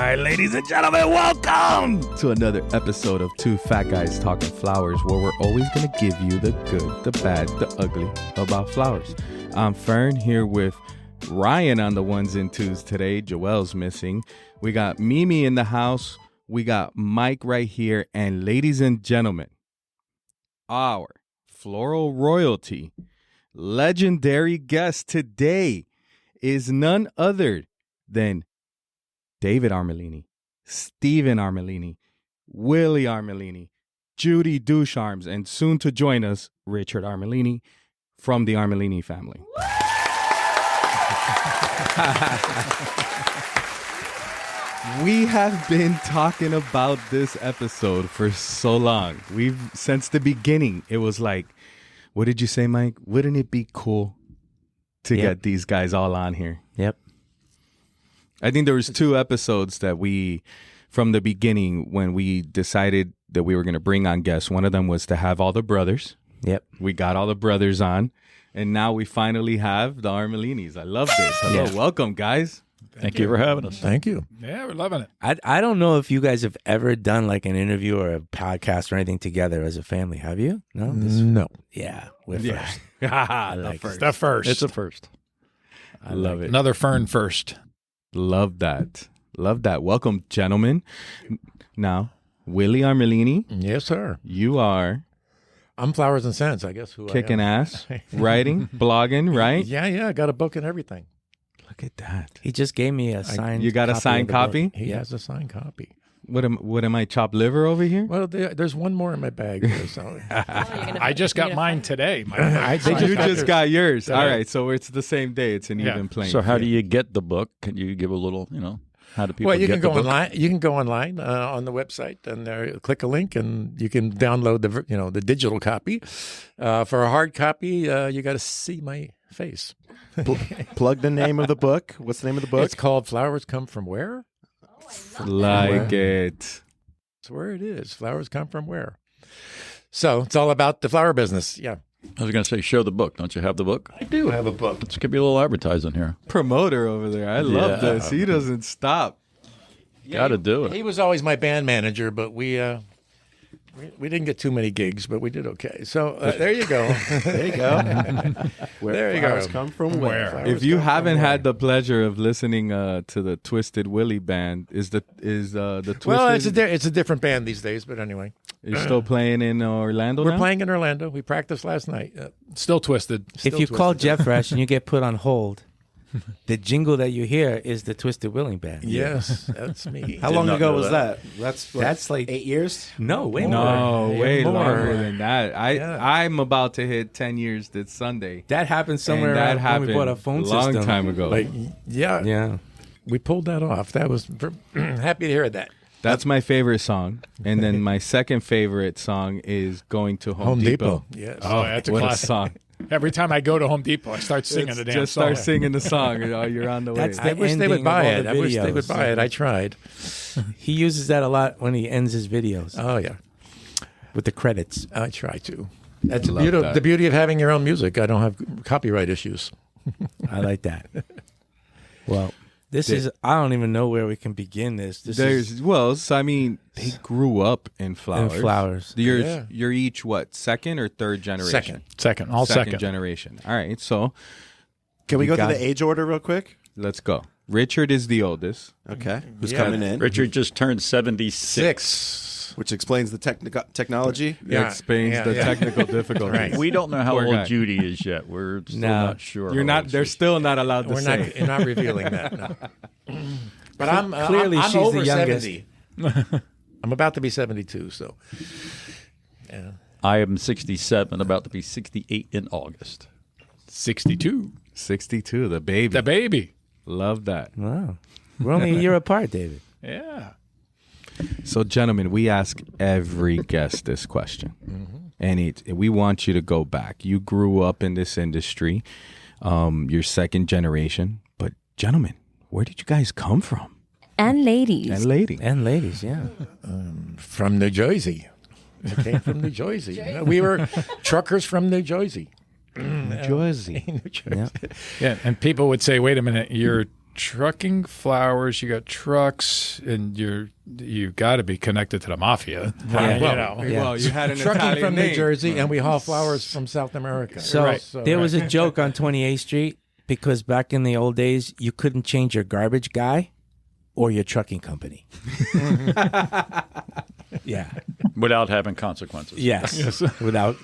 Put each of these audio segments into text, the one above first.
right, ladies and gentlemen, welcome to another episode of Two Fat Guys Talking Flowers, where we're always going to give you the good, the bad, the ugly about flowers. I'm Fern here with Ryan on the ones and twos today. Joelle's missing. We got Mimi in the house. We got Mike right here. And ladies and gentlemen, our floral royalty, legendary guest today is none other than David Armellini, Stephen Armellini, Willie Armellini, Judy Douche-Arms, and soon to join us, Richard Armellini from the Armellini family. We have been talking about this episode for so long. Since the beginning, it was like, what did you say, Mike? Wouldn't it be cool to get these guys all on here? Yep. I think there was 2 episodes that from the beginning, when we decided that we were going to bring on guests, one of them was to have all the brothers. Yep. We got all the brothers on, and now we finally have the Armellinis. I love this. Hello, welcome, guys. Thank you for having us. Thank you. Yeah, we're loving it. I don't know if you guys have ever done like an interview or a podcast or anything together as a family. Have you? No? No. Yeah. We're first. The first. It's a first. I love it. Another Fern first. Love that. Love that. Welcome, gentlemen. Now, Willie Armellini. Yes, sir. You are I'm Flowers and Scents, I guess. kicking ass, writing, blogging, right? Yeah. I got a book and everything. Look at that. He just gave me a signed You got a signed copy? He has a signed copy. What am I, chopped liver over here? Well, there's one more in my bag here, so. I just got mine today. You just got yours. All right, so it's the same day. It's an even playing. So how do you get the book? Can you give a little, how do people Well, you get can go the book? online. You can go online on the website and click a link, and you can download the digital copy. For a hard copy, you got to see my face. Plug the name of the book. What's the name of the book? It's called Flowers Come From Where? Like it. That's where it is. Flowers come from where? So it's all about the flower business. Yeah. I was going to say, show the book. Don't you have the book? I do have a book. Let's give you a little advertising here. Promoter over there. I love this. He doesn't stop. Got to do it. He was always my band manager, but we didn't get too many gigs, but we did okay. So there you go. There you go. There you Flowers go. come from where? If you haven't had the pleasure of listening to the Twisted Willie band, is the Twisted? Well, it's a different band these days, but anyway. You're still playing in Orlando We're now? playing in Orlando. We practiced last night. Still twisted. If you call Jeff Fresh and you get put on hold, the jingle that you hear is the Twisted Willie band. Yes, that's me. How long ago was that? That's like 8 years? No, way more. No, way more. longer than that. I'm about to hit 10 years this Sunday. That happened somewhere And that around happened when we bought a phone a long system. time ago. Yeah, we pulled that off. That was happy to hear that. That's my favorite song. And then my second favorite song is Going to Home Depot. Yes. Oh, that's a What a classic. song. Every time I go to Home Depot, I start singing the damn Just song. start singing the song. You're on the way. That's I wish they ending would of buy all it. the I wish they would videos. buy it. I tried. He uses that a lot when he ends his videos Oh yeah, with the credits. I try to. That's Love that. the beauty of having your own music. I don't have copyright issues. I like that. Well, I don't even know where we can begin this. They grew up in flowers. In flowers. You're each what, second or third generation? Second. Second generation. All right, so Can we go got- through the age order real quick? let's go. Richard is the oldest. Okay. Who's Yeah. coming in? Richard just turned 76. Which explains the technology. Yeah, Explains yeah, the yeah. technical difficulties. Right. We don't know how Poor old guy. Judy is yet. We're still No. not sure. You're how not. old They're she is. still not allowed to We're say. not. You're not revealing that. No. But I'm Clearly I'm she's the over youngest. 70. I'm about to be 72. So. Yeah. I am 67, about to be 68 in August. 62. 62, the baby. The baby. Love that. Wow. We're only a year apart, David. Yeah. So, gentlemen, we ask every guest this question, and we want you to go back. You grew up in this industry, you're second generation, but gentlemen, where did you guys come from? And ladies. And lady. And ladies, yeah. From New Jersey. I came from New Jersey. You know, we were truckers from New Jersey. New Jersey. New Jersey. Yeah. Yeah. And people would say, wait a minute, you're trucking flowers, you got trucks, and you got to be connected to the mafia. Yeah. Well, you had an Trucking Italian from name. New Jersey, and we haul flowers from South America. So there was a joke on 28th Street because back in the old days, you couldn't change your garbage guy or your trucking company. Yeah. Without having consequences. Yes. Without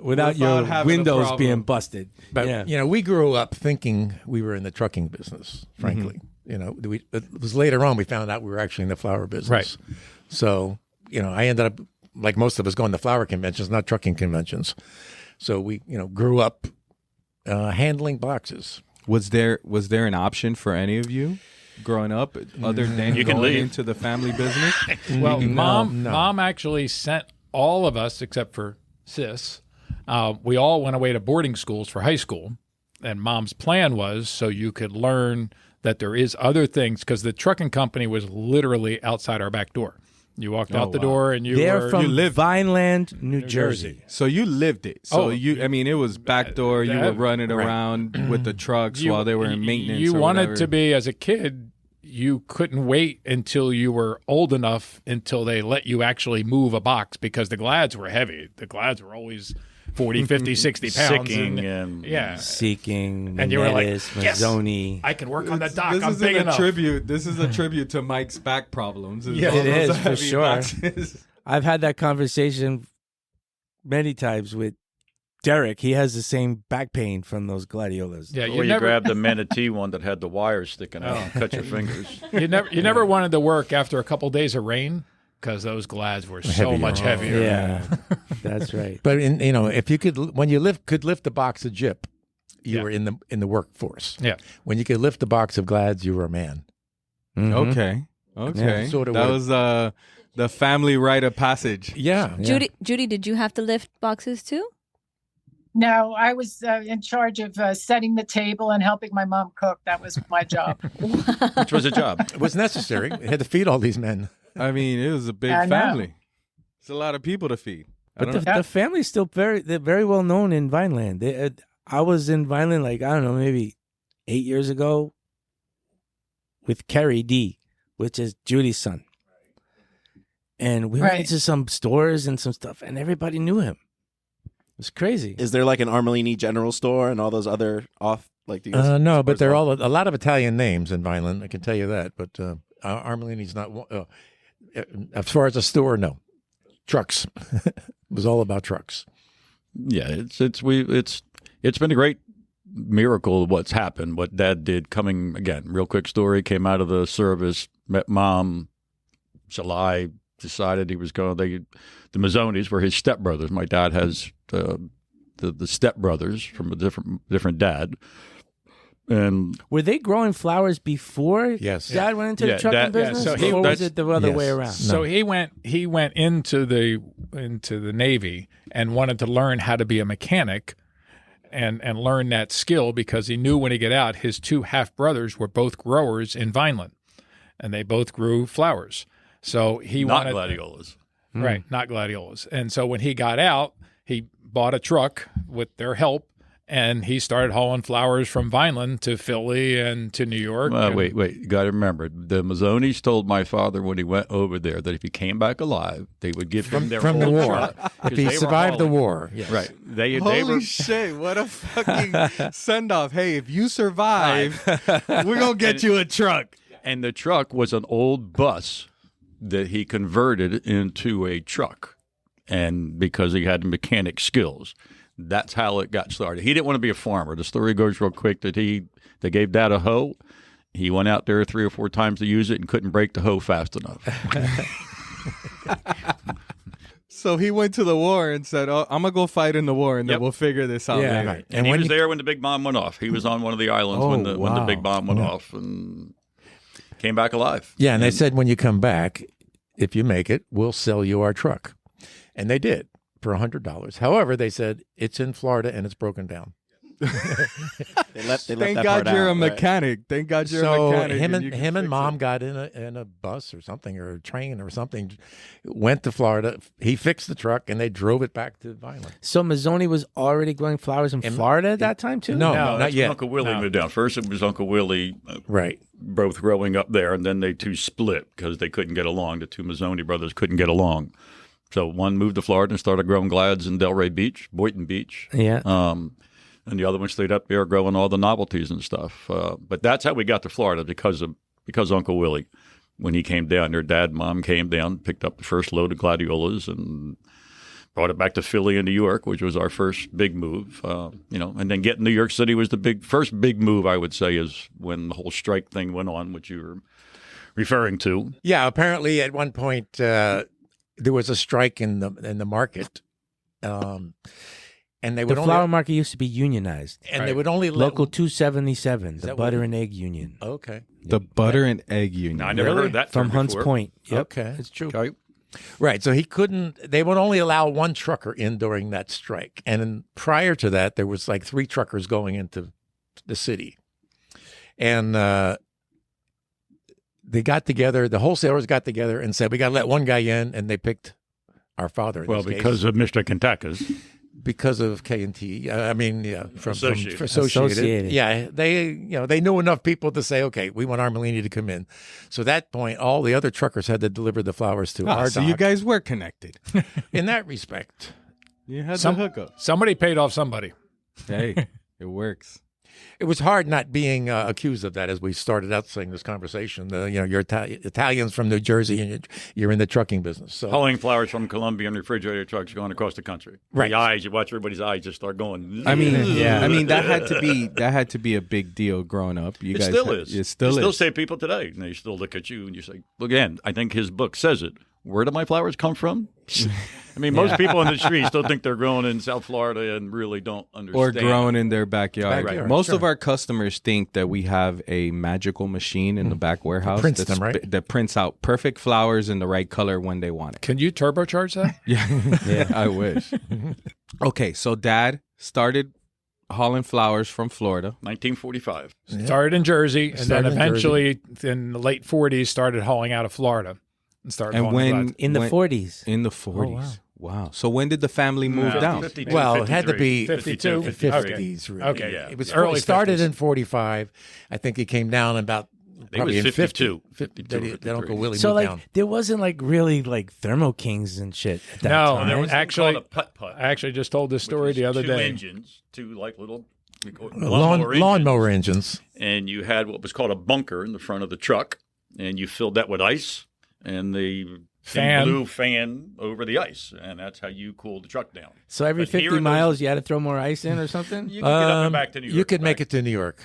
without your having a windows problem. being busted. But yeah. you know, we grew up thinking we were in the trucking business. Frankly, you know, it was later on we found out we were actually in the flower business. Right. So you know, I ended up like most of us going to flower conventions, not trucking conventions. So we, you know, grew up handling boxes. Was there an option for any of you growing up other than You can going leave. into the family business? Well, No. mom actually sent all of us except for sis. We all went away to boarding schools for high school, and mom's plan was so you could learn that there is other things because the trucking company was literally outside our back door. You walked out the door and They're from You lived- Vineland, New Jersey. So you lived it. So Oh, I mean, it was backdoor. You were running around with the trucks while they were in maintenance. You or wanted whatever. to be, as a kid, you couldn't wait until you were old enough until they let you actually move a box because the glads were heavy. The glads were always 40, 50, 60 pounds. Sicking and yeah. Seeking, And you were like, Menettes, yes, Mazzoni. I can work on the dock. This I'm isn't big a enough. tribute. This is a tribute to Mike's back problems. Yeah, all it those is, for heavy sure. boxes. I've had that conversation many times with Derek. He has the same back pain from those gladiolas. Yeah, Or you grabbed the manatee one that had the wires sticking out and cut your fingers. you never wanted to work after a couple days of rain because those glads were so Heavier. much heavier. Yeah, that's right. But you know, if you when you could lift a box of Jip, you were in the workforce. Yeah. When you could lift a box of Glads, you were a man. Mhm. Okay. Yeah, sort of that what- was the family rite of passage. Yeah. Judy, did you have to lift boxes too? No, I was in charge of setting the table and helping my mom cook. That was my job. Which was a job. It was necessary. We had to feed all these men. I mean, it was a big I know. family. It's a lot of people to feed. I But don't the family's still they're very well known in Vineland. I was in Vineland like, I don't know, maybe 8 years ago with Kerry D, which is Judy's son. And we went Right. into some stores and some stuff, and everybody knew him. It was crazy. Is there like an Armellini general store and all those other do you guys- No, but stores there are all- a lot of Italian names in Vineland. I can tell you that. But Armellini's not one. As far as a store, no. Trucks. It was all about trucks. Yeah, it's been a great miracle what's happened. What Dad did coming again, real quick story, came out of the service, met Mom, July, decided he was going. The Mazzonis were his stepbrothers. My dad has the stepbrothers from a different dad. And Were they growing flowers before Yes. Dad went into Yeah, the trucking Dad- yeah, business? so he- or was that's- it the other yes. way around? So he went into the Navy and wanted to learn how to be a mechanic and learn that skill because he knew when he get out, his two half brothers were both growers in Vineland, and they both grew flowers. So he not wanted gladiolas. right, not gladiolas. And so when he got out, he bought a truck with their help. And he started hauling flowers from Vineland to Philly and to New York. Well, and- wait. You got to remember, the Mazzonis told my father when he went over there that if he came back alive, they would give him their From the whole war. truck, If 'cause he they were survived the hauling- war. Yes. Right. They Holy were. shit, what a fucking send off. Hey, if you survive, we're going to get you a truck. And the truck was an old bus that he converted into a truck, and because he had mechanic skills. That's how it got started. He didn't want to be a farmer. The story goes real quick that they gave Dad a hoe. He went out there 3 or 4 times to use it and couldn't break the hoe fast enough. So he went to the war and said, "Oh, I'm going to go fight in the war and then Yep. we'll figure this out Yeah. later." Right. And he when was you- there when the big bomb went off. He was on one of the islands when the wow. big bomb went off and came back alive. Yeah, and they said when you come back, if you make it, we'll sell you our truck. And they did for $100. However, they said it's in Florida and it's broken down. They let Thank that God part you're out, a right? mechanic. Thank God you're a So mechanic. him you and can him and fix mom it. got in a bus or something, or a train or something, went to Florida. He fixed the truck and they drove it back to Vineland. So Mazzoni was already growing flowers in Florida at that time too? No, No, not That's when yet. Uncle Willie moved down. First, it was Uncle Willie, Right. both growing up there, and then they two split because they couldn't get along. The two Mazzoni brothers couldn't get along. So one moved to Florida and started growing glads in Delray Beach, Boynton Beach. Yeah. And the other one stayed up there growing all the novelties and stuff. But that's how we got to Florida because Uncle Willie. When he came down, their dad and mom came down, picked up the first load of gladiolas and brought it back to Philly and New York, which was our first big move. And then getting to New York City was the first big move, I would say, is when the whole strike thing went on, which you were referring to. Yeah, apparently at one point there was a strike in the market, and they would The only flower market used to be unionized. and they would only let Local 277, the that Butter what- and Egg Union. Okay, The butter and egg union. Now, I never heard that From term Hunts before. Point. Yep. Okay. It's true. Okay. right. So he couldn't. They would only allow one trucker in during that strike, and then prior to that, there was like 3 truckers going into the city, and they got together. The wholesalers got together and said, "We got to let one guy in," and they picked our father. In Well, this because case, of Mr. Kentucky's. because of K&T. I mean, yeah, from Associated. Associated. Yeah, they knew enough people to say, okay, we want Armellini to come in. So at that point, all the other truckers had to deliver the flowers to our So dock. you guys were connected. In that respect, You had Some- the hookup. Somebody paid off somebody. Hey, it works. it was hard not being accused of that as we started out saying this conversation. You're Italians from New Jersey and you're in the trucking business. So Hauling flowers from Columbia in refrigerated trucks going across the country. Right. The eyes, you watch everybody's eyes just start going. I mean, Yeah. I mean that had to be a big deal growing up. You It guys still had- is. It still you is. still say people today, and they still look at you and you say, again, I think his book says it. Where do my flowers come from? I mean, most people on the street still think they're grown in South Florida and really don't or understand. growing in their backyard. Backyard, Most sure. of our customers think that we have a magical machine in the back warehouse prints that's them, right? that prints out perfect flowers in the right color when they want it. Can you turbocharge that? Yeah, I wish. Okay, so Dad started hauling flowers from Florida. 1945. Started in Jersey, and then Started in eventually in the late 40s started hauling out of Florida and started And hauling when glads. In the when- 40s. in the 40s. Wow. So when did the family move down? 52, Well, it had to 53, be 52, 53. 50s. Really. Okay. Yeah. It was Early it started 50s. in 45. I think it came down about probably was in 52. 50. 52, That Uncle Willie So moved like down. there wasn't like really like Thermo Kings and shit at that No, time. there was actually- called a putt-putt, I actually just told this which story was the other two day. engines, two like little Lawnmower engines. and you had what was called a bunker in the front of the truck, and you filled that with ice, and the Fan. blew fan over the ice, and that's how you cooled the truck down. So every But here 50 in miles you had to throw more ice in or something? You can get up and back to New York. You could make back. it to New York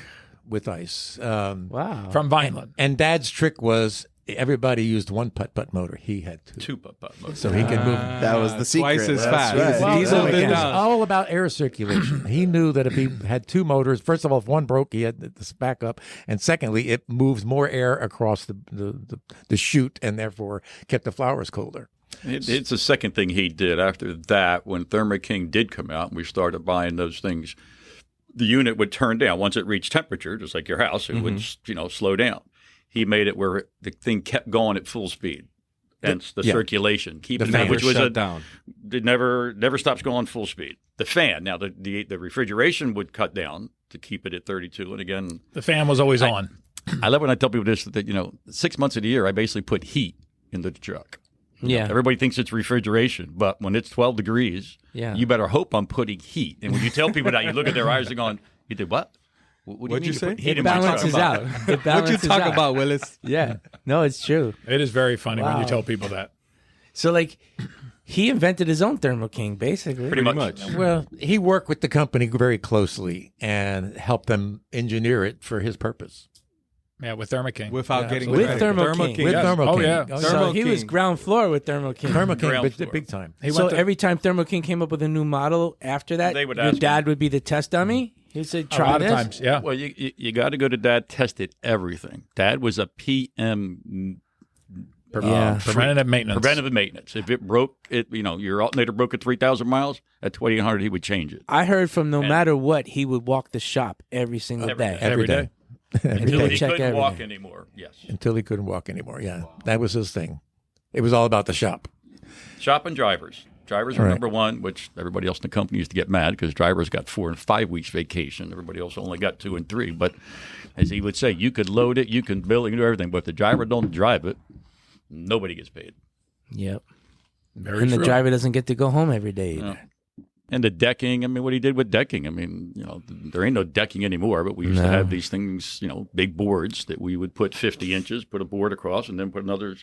with ice. Wow. From Vineland. And Dad's trick was everybody used one putt-putt motor. He had two. Two putt-putt motors. So he could move. That was the Twice secret. as That's fast. right. Well, He's so it it was down. all about air circulation. He knew that if he had two motors, first of all, if one broke, he had this backup, and secondly, it moves more air across the chute, and therefore kept the flowers colder. It's the second thing he did after that. When Thermo King did come out and we started buying those things, the unit would turn down. Once it reached temperature, just like your house, it would slow down. He made it where the thing kept going at full speed. Hence the Yeah. circulation. Keeping fan it, which Never was shut down. it never stops going full speed. The fan, now the refrigeration would cut down to keep it at 32. And again, The fan was always on. I love when I tell people this, that 6 months of the year I basically put heat into the truck. Yeah. Everybody thinks it's refrigeration, but when it's 12 degrees, Yeah. you better hope I'm putting heat. And when you tell people that, you look at their eyes and going, "You did what? What do What'd mean you say? put heat It in my truck?" balances out. It What you balances talk out. about, Willis? Yeah. No, it's true. It is very funny when you Wow. tell people that. So like he invented his own Thermo King, basically. Pretty much. Well, he worked with the company very closely and helped them engineer it for his purpose. Yeah, with Thermo King. Without getting With credit. Thermo King. With Yes. Thermo Oh, King. yeah. Oh, So Thermo he was King. ground floor with Thermo King. Thermo King, Ground but floor. big time. He So went to- every time Thermo King came up with a new model after that, They would your ask dad would be the test dummy. He'd say, a try lot this. of times, yeah. Well, you got to go to Dad, tested everything. Dad was a PM Preventative maintenance. Preventative maintenance. If it broke, your alternator broke at 3,000 miles, at 2,800 he would change it. I heard from no matter what, he would walk the shop every single day. Every day. Until he Check couldn't every walk day. anymore. Yes. Until he couldn't walk anymore. Yeah, that was his thing. It was all about the shop. Shop and drivers. Drivers are number one, which everybody else in the company used to get mad because drivers got 4 and 5 weeks vacation. Everybody else only got 2 and 3. But as he would say, you could load it, you can build it, you can do everything. But if the driver don't drive it, nobody gets paid. Yep. Very And true. the driver doesn't get to go home every day either. No. And the decking, what he did with decking, there ain't no decking anymore, but we used to have these things, big boards that we would put 50 inches, put a board across, and then put another.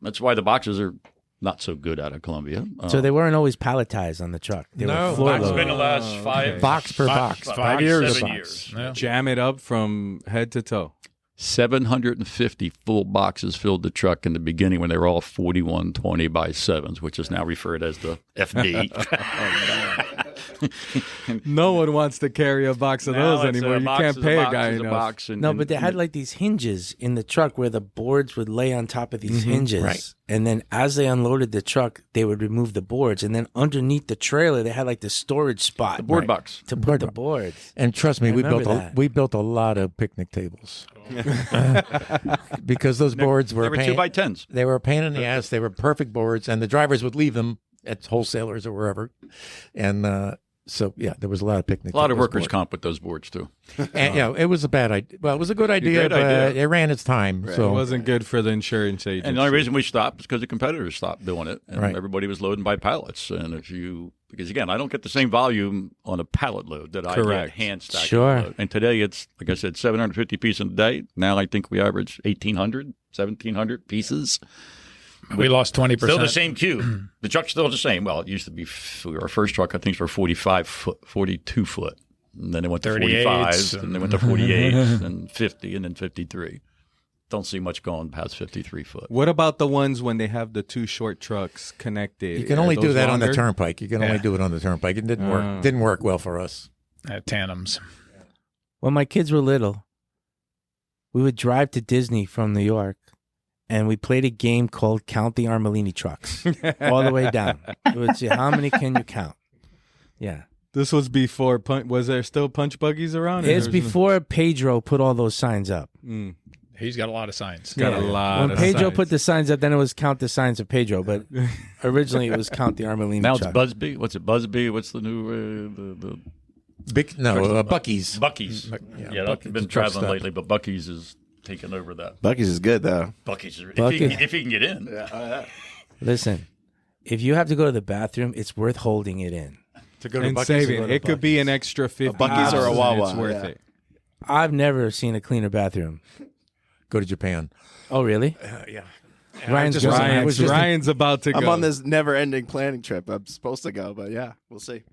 That's why the boxes are not so good out of Columbia. So they weren't always palletized on the truck. They No, were floor It's been loaded. the last 5 Box per box. 5 years. 7 years. Yeah. Jam it up from head to toe. 750 full boxes filled the truck in the beginning when they were all 4120 by 7s, which is now referred as the FD. No one wants to carry a box of Now those it's anymore. You can't pay a guy enough. box. And, No, but they had like these hinges in the truck where the boards would lay on top of these hinges. Right. And then as they unloaded the truck, they would remove the boards. And then underneath the trailer, they had like the storage spot. the board box. to put the boards. And trust me, I we remember built that. we built a lot of picnic tables because those boards were They were 2 by 10s. They were a pain in the ass. They were perfect boards, and the drivers would leave them at wholesalers or wherever. And so, yeah, there was a lot of picnic. A lot of tables workers' board. comp with those boards, too. And it was a bad idea. Well, it was a good idea, great but idea. it ran its time. It So wasn't good for the insurance agent. And the only reason we stopped is because the competitors stopped doing it, and Right. everybody was loading by pallets. And because again, I don't get the same volume on a pallet load that I Correct. get hand stacked. Sure. Load. And today it's, like I said, 750 pieces a day. Now I think we average 1,800, 1,700 pieces. We lost 20%. Still the same cube. The truck's still the same. Well, it used to be our first truck. I think for 45 foot, 42 foot, and then it went to 38s, 45s, and then went to 48s, and 50, and then 53. Don't see much going past 53 foot. What about the ones when they have the 2 short trucks connected? you can Are only do those that on the longer? turnpike. You can only do it on the turnpike. It didn't work. Didn't work well for us. Tandems. When my kids were little, we would drive to Disney from New York, and we played a game called Count the Armellini trucks all the way down. It would say, how many can you count? Yeah. This was before was there still punch buggies around? It's before Pedro put all those signs up. He's got a lot of signs. Got a lot When of Pedro signs. put the signs up, then it was Count the Signs of Pedro, but originally it was Count the Armellini Now it's truck. Busby. What's it? Busby. What's the new the Bucky's. Bucky's? Yeah, Buc- I've been the truck traveling stop. lately, but Bucky's is taking over that. Bucky's is good though. Bucky's, Buc-ee's. if he can get in. Listen, if you have to go to the bathroom, it's worth holding it in. To go to and Buc-ee's, saving. to go to It could be an Buc-ee's. extra 50. Buc-ee's or a and Wawa, It's worth yeah. it. I've never seen a cleaner bathroom. Go to Japan. Oh, really? Yeah. Ryan's just- going. I was just- Ryan's about to go. I'm on this never-ending planning trip. I'm supposed to go, but yeah, we'll see.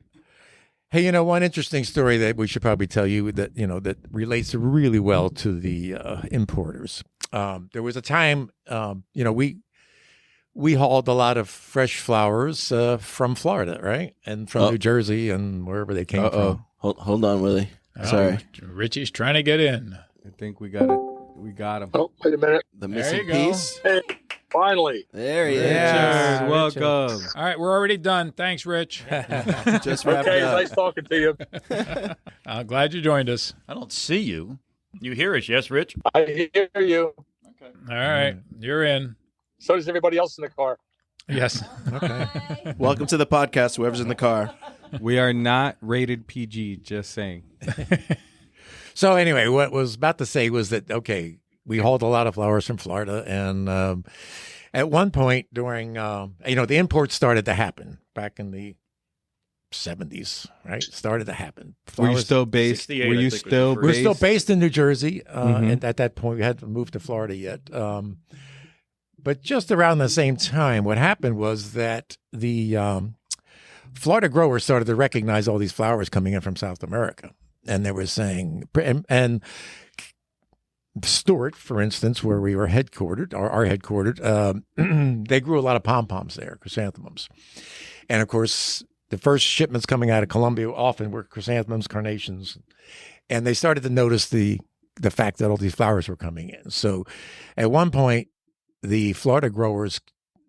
Hey, one interesting story that we should probably tell you that that relates really well to the importers. There was a time, we hauled a lot of fresh flowers from Florida, right, and from New Jersey and wherever they came from. Hold on, Willie. Sorry. Richie's trying to get in. I think we got it. We got him. Oh, wait a minute. The There missing you go. piece. Hey, finally. There he Yes, Richard. welcome. All right, we're already done. Thanks, Rich. is. Just wrapped Okay, up. nice talking to you. I'm glad you joined us. I don't see you. You hear us, yes, Rich? I hear you. All right, you're in. So does everybody else in the car. Yes. Okay. Welcome to the podcast, whoever's in the car. We are not rated PG, just saying. So anyway, what was about to say was that, okay, we hauled a lot of flowers from Florida. And at one point during, the imports started to happen back in the 70s, right? Started to happen. Were you Flowers- still based? 68, Were I you think, was still the We're based? still based in New Jersey. Mhm. And at that point, we hadn't moved to Florida yet. But just around the same time, what happened was that the Florida growers started to recognize all these flowers coming in from South America. And they were saying, and Stuart, for instance, where we were headquartered, are headquartered, they grew a lot of pom-poms there, chrysanthemums. And of course, the first shipments coming out of Colombia often were chrysanthemums, carnations. And they started to notice the fact that all these flowers were coming in. So at one point, the Florida growers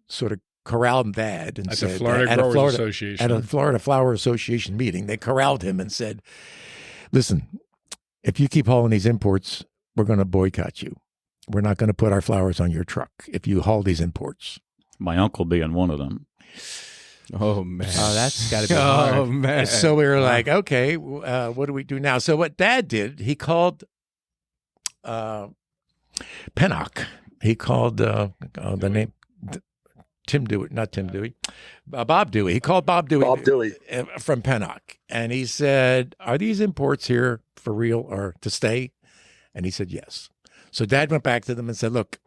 sort of corralled Dad and At said the Florida Growers Association. at a Florida Flower Association meeting, they corralled him and said, "Listen, if you keep hauling these imports, we're going to boycott you. We're not going to put our flowers on your truck if you haul these imports." My uncle being one of them. Oh man. Oh, that's got to be Oh hard. man. And so we were like, okay, what do we do now? So what Dad did, he called Pennock. He called the name Tim Dewey, not Tim Dewey, Bob Dewey. He called Bob Dewey, from Pennock, and he said, "Are these imports here for real or to stay?" And he said, "Yes." So Dad went back to them and said, "Look,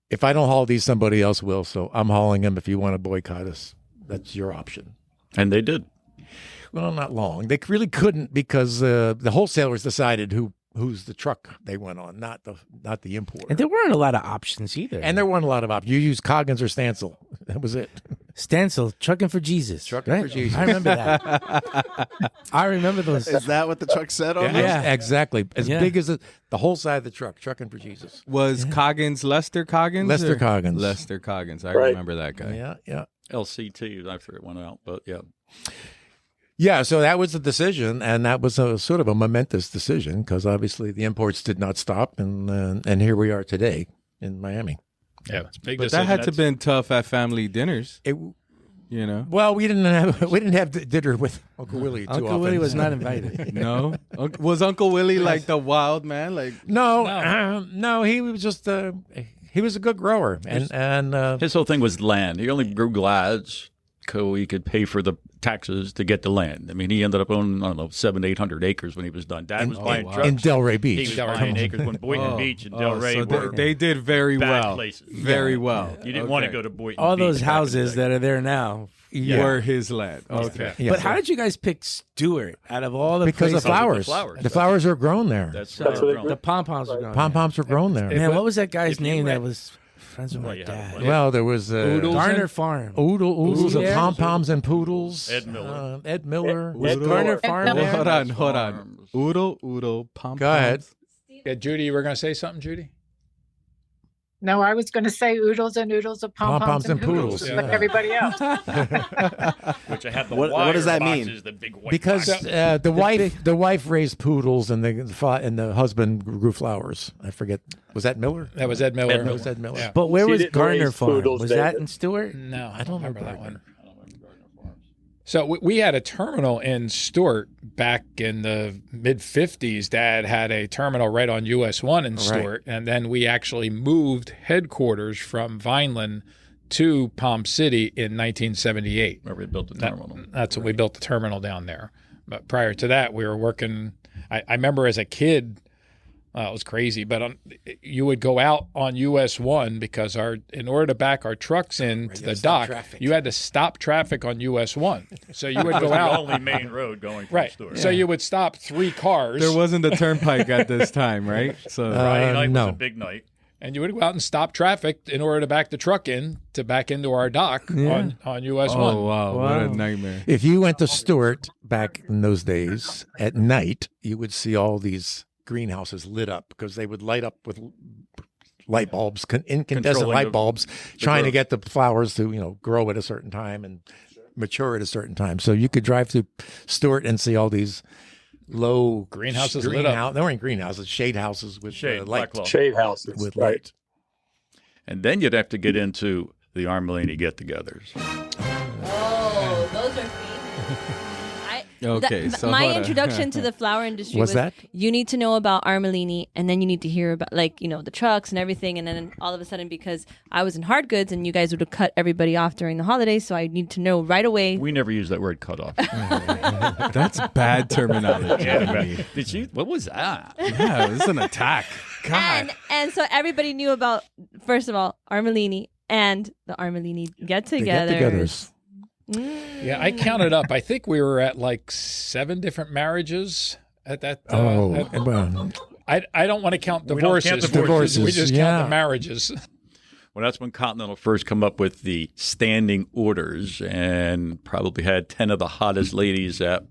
if I don't haul these, somebody else will. So I'm hauling them. If you want to boycott us, that's your option." And they did. Well, not long. They really couldn't because the wholesalers decided who's the truck they went on, not the importer. And there weren't a lot of options either. And there weren't a lot of options. You used Coggins or Stancil. That was it. Stancil, Trucking for Jesus. Trucking for Jesus. I remember that. I remember those. Is that what the truck said on it? Yeah. Exactly. As big as the whole side of the truck, Trucking for Jesus. Was Coggins Lester Coggins? Lester or- Coggins. Lester Coggins. I Right. remember that guy. Yeah, yeah. LCT after it went out, but yeah. Yeah, so that was the decision, and that was a sort of a momentous decision because obviously the imports did not stop, and here we are today in Miami. Yeah, it's a big But decision. that had to been tough at family dinners, It, you know. well, we didn't have dinner with Uncle Willie too Uncle often. Willie was not invited. No, was Uncle Willie like the wild man? Like No, he was just he was a good grower, and His whole thing was land. He only grew glads so he could pay for the taxes to get the land. I mean, he ended up owning, I don't know, 700-800 acres when he was done. Dad was buying trucks. in Delray He Beach. was buying acres when Boynton Beach and Delray so were they did very bad well. places. Very well. You didn't want to go to Boynton All Beach those back in the houses day. that are there now. Were his land. Okay. Yeah. But how did you guys pick Stewart out of all the Because of places? flowers. The flowers are grown there. That's what they The pom-poms were going. Pom poms were grown there. Man, what was that guy's if you name read- that was friends with my yeah, dad? Well, there was Garner Farm. oodles of Yeah. pom poms and poodles. Ed Miller. Ed Miller. Was Oodle. Garner Farm Well, there? Hold on. Oodle, pom. Go ahead. Yeah, Judy, you were going to say something, Judy? No, I was going to say oodles and oodles of pom-poms and poodles, Yeah. like everybody else. Which I had the What does that wire mean? boxes, the big white Because boxes. the wife raised poodles and the husband grew flowers. I forget. Was that Miller? That was Ed Miller. That was Ed Miller. Yeah. But where She was didn't Garner raise Farm? poodles, Was that David. in Stewart? No, I don't remember remember that one. So we had a terminal in Stewart back in the mid 50s. Dad had a terminal right on US 1 in Stewart. And then we actually moved headquarters from Vineland to Palm City in 1978. Where we built the terminal. That's when we built the terminal down there. But prior to that, we were working. I remember as a kid, it was crazy, but you would go out on US 1 because in order to back our trucks into the dock, you had to stop traffic on US 1. So you would It was go the out. only main road going from Right. Stewart. So you would stop 3 cars. There wasn't a turnpike at this time, right? So Friday night no. was a big night. and you would go out and stop traffic in order to back the truck in to back into our dock on US 1. oh wow, what a nightmare. If you went to Stewart back in those days at night, you would see all these greenhouses lit up because they would light up with light bulbs, incandescent Controlling light the bulbs, trying to growth. get the flowers to grow at a certain time and mature at a certain time. So you could drive through Stewart and see all these low Greenhouses lit up. They weren't greenhouses, shade houses with Shade, light. black log. Shade houses. With right. light. And then you'd have to get into the Armellini get-togethers. Oh, those are famous. Okay, so my hold on. introduction to the flower industry Was was that? you need to know about Armellini, and then you need to hear about the trucks and everything, and then all of a sudden, because I was in hard goods and you guys would have cut everybody off during the holidays, so I need to know right away. We never use that word cut off. That's bad terminology. Did you? What was that? Yeah, this is an attack. God. and so everybody knew about, first of all, Armellini and the Armellini The get-togethers. get-togethers. Yeah, I counted up. I think we were at like 7 different marriages at that. Well, I don't want to count We don't divorces. count divorces. We just Yeah. count the marriages. Well, that's when Continental first come up with the standing orders and probably had 10 of the hottest ladies at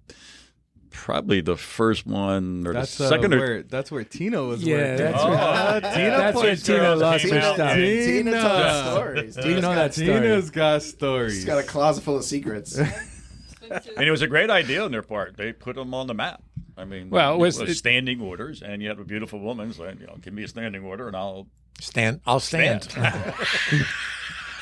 probably the first one or That's the second or where that's where Tino was Yeah, working. that's That's where Tina lost her stuff. Tina tells stories. Do you know that story? Tina's got stories. She's got a closet full of secrets. And it was a great idea on their part. They put them on the map. I mean, Well, it was- was standing orders, and you had a beautiful woman saying, give me a standing order, and I'll I'll stand.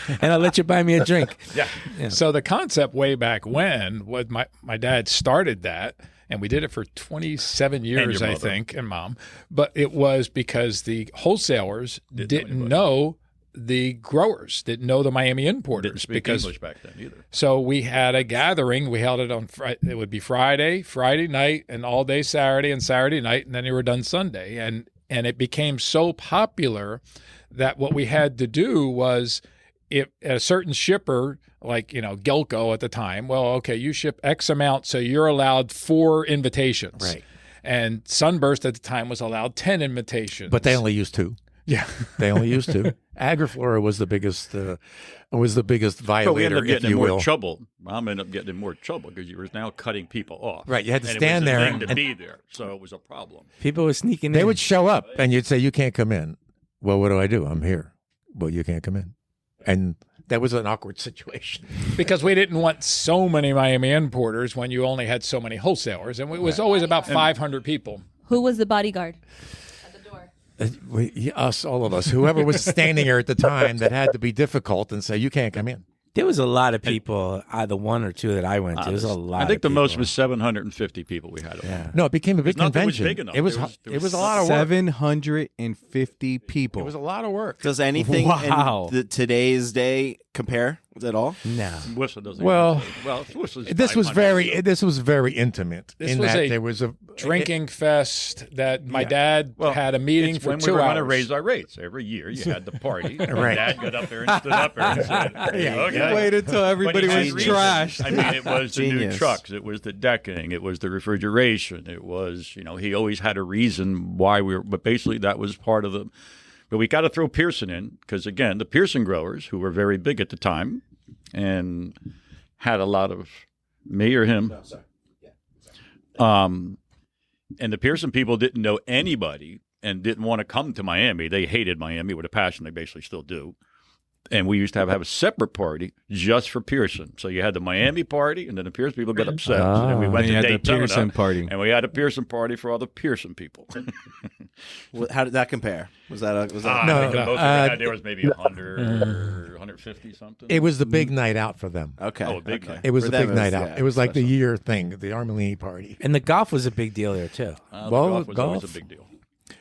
And I'll let you buy me a drink. Yeah. So the concept way back when was my dad started that, and we did it for 27 years, your I mother. think, and Mom. But it was because the wholesalers didn't know the growers, didn't know the Miami importers. Didn't speak because English back then either. So we had a gathering. We held it on it would be Friday night, and all day Saturday and Saturday night, and then they were done Sunday. And it became so popular that what we had to do was, if a certain shipper, like Gelco at the time, well, okay, you ship X amount, so you're allowed 4 invitations, Right. And Sunburst at the time was allowed 10 invitations, But they only used 2. yeah. They only used 2. Agriflora was the biggest But we ended violator, up if getting in you more will. trouble. Mom ended up getting in more trouble because you were now cutting people off. Right, you had to And stand it was there a thing to and- be there, so it was a problem. People were sneaking in. They would show up, and you'd say, "You can't come in." Well, what do? I'm here. Well, you can't come in, and that was an awkward situation. Because we didn't want so many Miami importers when you only had so many wholesalers, and it was always about 500 people. Who was the bodyguard at the door? All of us, whoever was standing there at the time, that had to be difficult and say, "You can't come in." There was a lot of people, either 1 or 2 that I went to. There was a lot. I think of the most people. was 750 people we had. Yeah. No, it became a big nothing was convention. big enough. It was There it was was a lot of work. 750 people. It was a lot of work. Does anything Wow. in today's day compare at all? No. Worcester doesn't. Well, Worcester's This was 500. very intimate. This in was that a there was a Drinking fest that my dad Well, had a meeting it's for when 2 we were hours. going to raise our rates every year. You had the party. Right. Dad got up there and stood up there and said, "Okay." Waited till everybody But was he had reason. trashed. I mean, it was the new Genius. trucks, it was the decking, it was the refrigeration, it was, he always had a reason why we were, but basically that was part of the, but we got to throw Pearson in, because again, the Pearson growers, who were very big at the time and had a lot of, me or him, and the Pearson people didn't know anybody and didn't want to come to Miami. They hated Miami with a passion. They basically still do. And we used to have a separate party just for Pearson. So you had the Miami party, and then the Pearson people got upset. So then we went And to you had the Daytona, Pearson party. and we had a Pearson party for all the Pearson people. How did that compare? Was that I No, think the most we had there was maybe 100, 150 something. It was the big night out for them. okay? Oh, a big okay. night. It was For the them, big night out. yeah, It was like the special. year thing, the Armellini party. And the golf was a big deal there, too. The Well, golf was always a golf. big deal.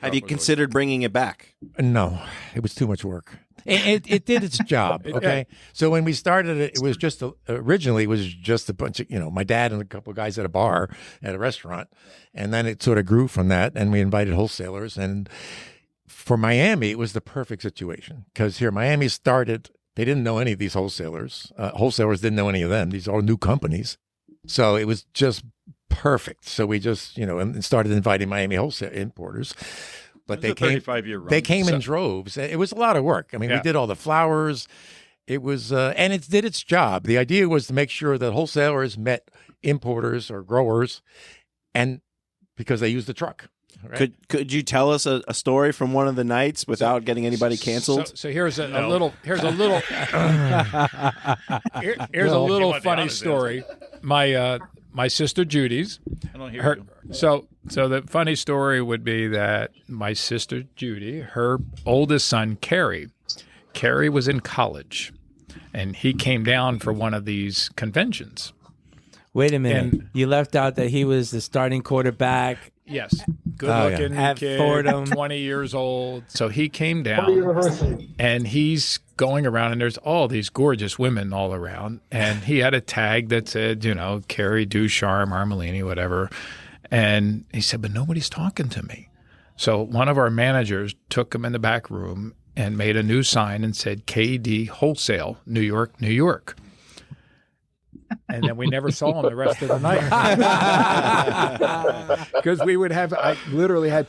Have you considered bringing it back? No, it was too much work. It did its job. Okay, so when we started it, it was just originally it was just a bunch of my dad and a couple of guys at a bar at a restaurant, and then it sort of grew from that, and we invited wholesalers. And for Miami, it was the perfect situation because here Miami started. They didn't know any of these wholesalers. Wholesalers didn't know any of them. These are all new companies, so it was just perfect. So we just and started inviting Miami wholesale importers. But they came. 35-year run. They came in droves. It was a lot of work. I mean, we did all the flowers. It was, and it did its job. The idea was to make sure that wholesalers met importers or growers, and because they used the truck. Right? Could you tell us a story from one of the nights without getting anybody canceled? So here's a little here's a little funny story. My sister Judy's. I don't hear Her, you. so the funny story would be that my sister Judy, her oldest son Carrie was in college, and he came down for one of these conventions. Wait a minute. And- You left out that he was the starting quarterback. Yes, good-looking At kid, Fordham. 20 years old. So he came down, and he's going around, and there's all these gorgeous women all around. And he had a tag that said, Carrie Ducharme, Armellini, whatever. And he said, but nobody's talking to me. So one of our managers took him in the back room and made a new sign and said, KD Wholesale, New York, New York. And then we never saw him the rest of the night. Because I literally had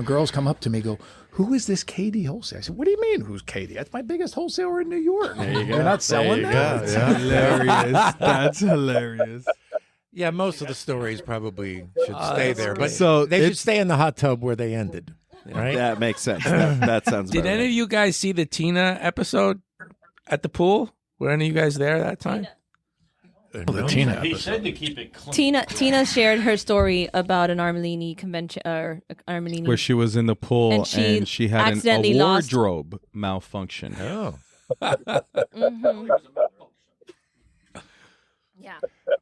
girls come up to me, go, who is this KD Wholesale? I said, what do you mean, who's KD? That's my biggest wholesaler in New York. You're not selling that? That's hilarious. That's hilarious. Yeah, most of the stories probably should stay there, but So they should it's- stay in the hot tub where they ended. Right? That makes sense. That sounds. Did about any right. of you guys see the Tina episode at the pool? Were any of you guys there that time? The Tina He episode. said to keep it clean. Tina shared her story about an Armellini convention or Armellini. Where she was in the pool And she had accidentally a lost- wardrobe malfunction. Oh, Mhm. Yeah.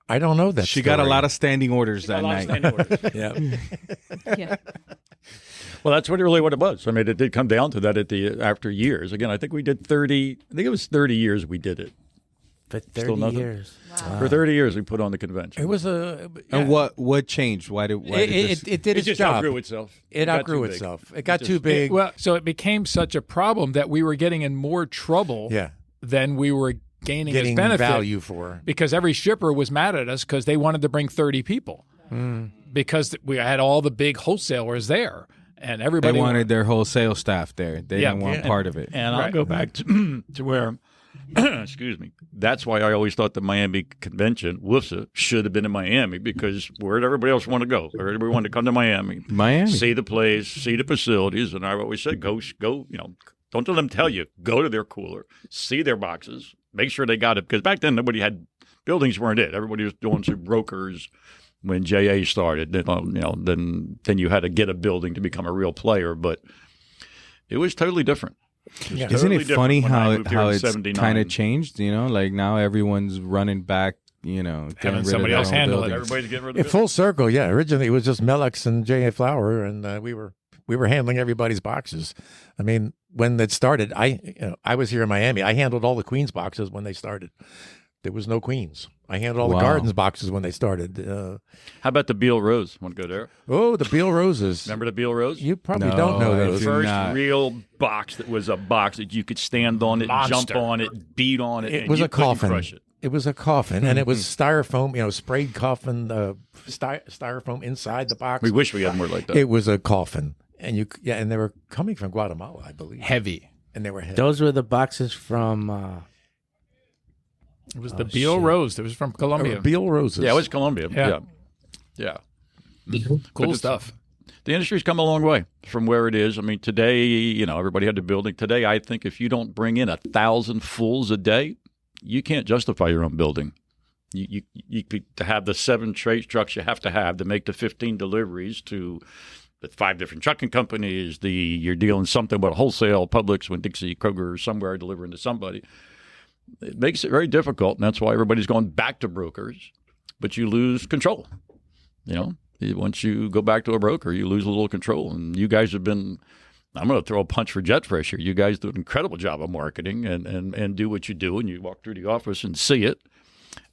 I don't know that. She got a lot of standing orders that night. Yeah. Yeah. Well, that's really what it was. I mean, it did come down to that after years. Again, I think we did 30. I think it was 30 years we did it. For Still 30 nothing. years. For 30 years, we put on the convention. It was a. And what changed? Why did this? It did It its just job. outgrew itself. It got outgrew too big. itself. It got just- too big. Well, so it became such a problem that we were getting in more trouble Yeah, than we were gaining as getting benefit. value for. Because every shipper was mad at us because they wanted to bring 30 people because we had all the big wholesalers there and They everybody wanted their wholesale staff there. They Yeah. didn't want Yeah. part of it. And I'll go back to where, excuse me, that's why I always thought the Miami convention, WUFSA, should have been in Miami because where did everybody else want to go? Everybody wanted to come to Miami, Miami. see the place, see the facilities. And I always said, go, don't let them tell you. Go to their cooler, see their boxes, make sure they got it. Because back then, nobody had, buildings weren't it. Everybody was going through brokers. When JA started, then you had to get a building to become a real player. But it was totally different. Yeah. Isn't Totally it funny different when I how moved here how in it's 79. kind of changed? Like now everyone's running back. Getting Having rid somebody of else their own handle it. buildings. Everybody's getting rid of In it. full circle, yeah. Originally, it was just Melex and J.A. Flower, and we were handling everybody's boxes. I mean, when it started, I was here in Miami. I handled all the Queens boxes when they started. There was no Queens. I handled all Wow. the Gardens boxes when they started. How about the Beal Rose? Want to go there? The Beal Roses. Remember the Beal Rose? You probably No, don't know I those. do First not. real box that was a box that you could stand on it, Monster. jump on it, beat on it. It and was you a couldn't coffin. Crush it. It was a coffin, and it was styrofoam, sprayed coffin, styrofoam inside the box. We wish we had more like that. It was a coffin, and and they were coming from Guatemala, I believe, heavy. and they were heavy. Those were the boxes from. It was the Beal shit. Rose. It was from Colombia. Beal Roses. Yeah, it was Colombia. Yeah. Yeah. Cool it's- stuff. The industry's come a long way from where it is. I mean, today, everybody had the building. Today, I think if you don't bring in 1,000 fulls a day, you can't justify your own building. You to have the 7 trade trucks you have to make the 15 deliveries to the 5 different trucking companies. You're dealing something with wholesale, Publix, when Dixie, Kroger, or somewhere delivering to somebody. It makes it very difficult, and that's why everybody's going back to brokers. But you lose control. Once you go back to a broker, you lose a little control. And you guys have been. I'm going to throw a punch for Jet Fresh here. You guys do an incredible job of marketing and do what you do, and you walk through the office and see it.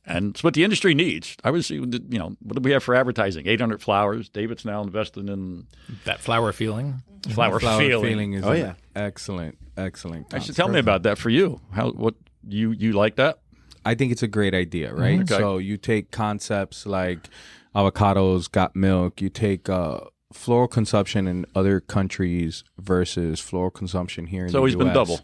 And it's what the industry needs. I would see, what do we have for advertising? 800 flowers. David's now investing in That flower feeling. flower feeling. is Oh, an yeah. excellent Actually, tell me about that for you. What you like that? I think it's a great idea, right? Okay. So you take concepts like avocados got milk. You take floral consumption in other countries versus floral consumption here in It's the always US. been double.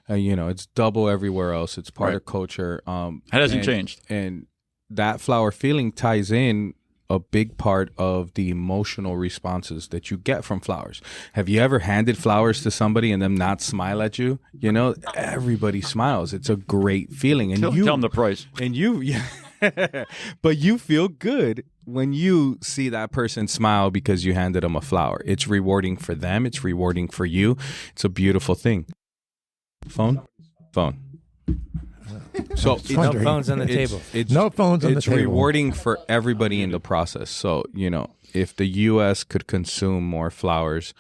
It's double everywhere else. It's part Right. of culture. It hasn't and- changed. And that flower feeling ties in a big part of the emotional responses that you get from flowers. Have you ever handed flowers to somebody and them not smile at you? Everybody smiles. It's a great feeling. And Tell them the price. and you, but you feel good when you see that person smile because you handed them a flower. It's rewarding for them. It's rewarding for you. It's a beautiful thing. Phone. So It's No wondering. phones on the it's- table. It's, No phones on the it's table. rewarding for everybody in the process. So, if the U.S. could consume more flowers,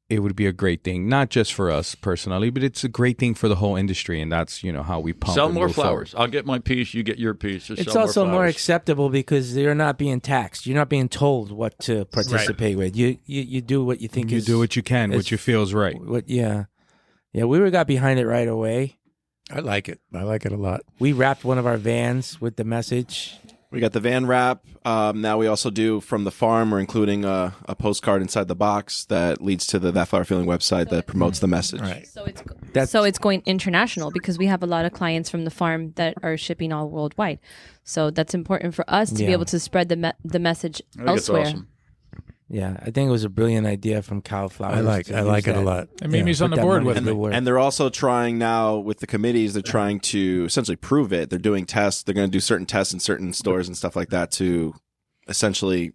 it would be a great thing. Not just for us personally, but it's a great thing for the whole industry. And that's, how we pump Sell and more move flowers. forward. I'll get my piece. You get your piece. Just It's sell also more flowers. acceptable because you're not being taxed. You're not being told what to participate with. You do what you think You is. do what you can, what you feel is right. Yeah. We got behind it right away. I like it. I like it a lot. We wrapped one of our vans with the message, We got the van wrap. Now we also do from the farm. We're including a postcard inside the box that leads to the That Flower Feeling website that promotes the message. Right. So it's going international because we have a lot of clients from the farm that are shipping all worldwide. So that's important for us to be able to spread the message I think elsewhere. it's awesome. Yeah, I think it was a brilliant idea from Cal Flowers. I like it a lot. And Mimi's on Put the that board money with to it. good work. And they're also trying now with the committees, they're trying to essentially prove it. They're doing tests. They're going to do certain tests in certain stores and stuff like that to essentially.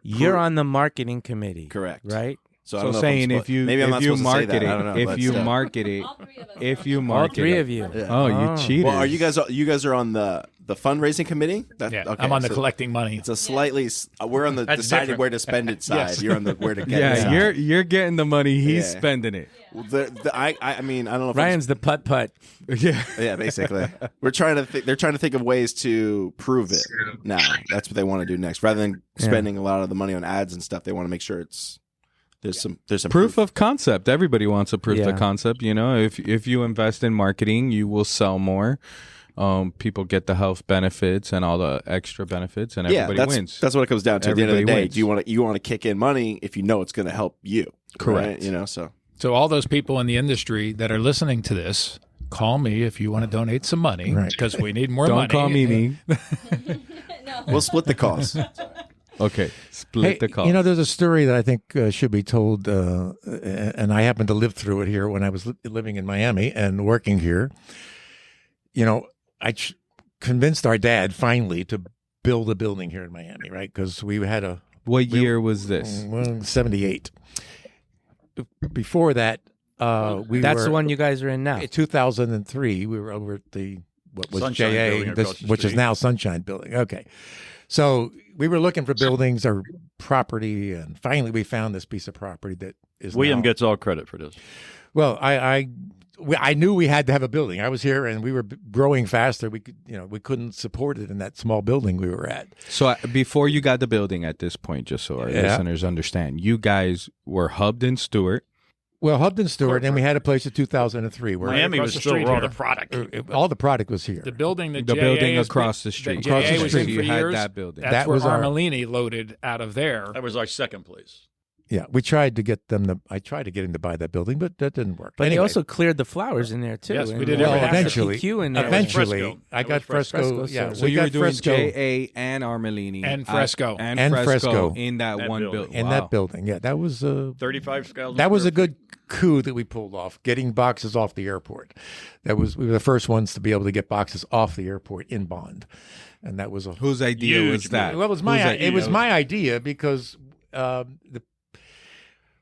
You're on the marketing committee. Correct. Right? So, I So don't know saying if if I'm you supposed to say market that. I don't know, it, but if you still. market it, if you All market three it. of you. Yeah. Oh, you cheated. Well, are you guys are on the fundraising committee? Yeah, Okay, I'm on the so collecting money. It's a slightly. We're on the That's deciding different. where to spend it side. Yes. You're on the where to get it Yeah, side. you're getting the money. He's Yeah. spending it. I mean, I don't know if Ryan's the putt. Yeah. yeah, basically. We're trying to they're trying to think of ways to prove it now. That's what they want to do next. Rather than spending a lot of the money on ads and stuff, they want to make sure there's some Proof of concept. Everybody wants a proof Yeah. of concept. You know, if you invest in marketing, you will sell more. People get the health benefits and all the extra benefits, and everybody wins. That's what it comes down to. At the end of the Everybody day, wins. you want to kick in money if you know it's going to help you. Correct. Right? You know, so So all those people in the industry that are listening to this, call me if you want to donate some money Right. because we need more Don't money. call me. we'll split the cost. Okay, split the cost. You know, there's a story that I think should be told, and I happened to live through it here when I was living in Miami and working here. You know, I convinced our dad finally to build a building here in Miami, right? Because we had what year was this? 78. Before that, That's the one you guys are in now. 2003, we were over at what was Sunshine JA, Building across the which is street. now Sunshine Building. Okay. So we were looking for buildings or property, and finally we found this piece of property that is William now, gets all credit for this. well, I knew we had to have a building. I was here, and we were growing faster. We couldn't support it in that small building we were at. So before you got the building at this point, just so our listeners understand, you guys were hubbed in Stewart. Well, Hubden Stewart, and we had a place in 2003 where Miami across was the still street raw here. the product. all the product was here. The building that The JA building has across been- the street. that Across JA the was in street. for You had years. that building. That's That where was our- Armellini loaded out of there. That was our second place. Yeah, we tried to get them. I tried to get him to buy that building, but that didn't work. But anyway, he also cleared the flowers in there too. Yes, we And did well, everything. Eventually. PQ in there. eventually, Fresco. I That got was Fresco. Fresco, Yeah, So we you were got doing Fresco JA and Armellini And Fresco. and And Fresco. in that That one building. building. in Wow. that building. Yeah, that was 35,000. that was a good coup that we pulled off, getting boxes off the airport. We were the first ones to be able to get boxes off the airport in Bond, and that was a Whose idea Huge was that? Well, it was Whose my idea? it was my idea because the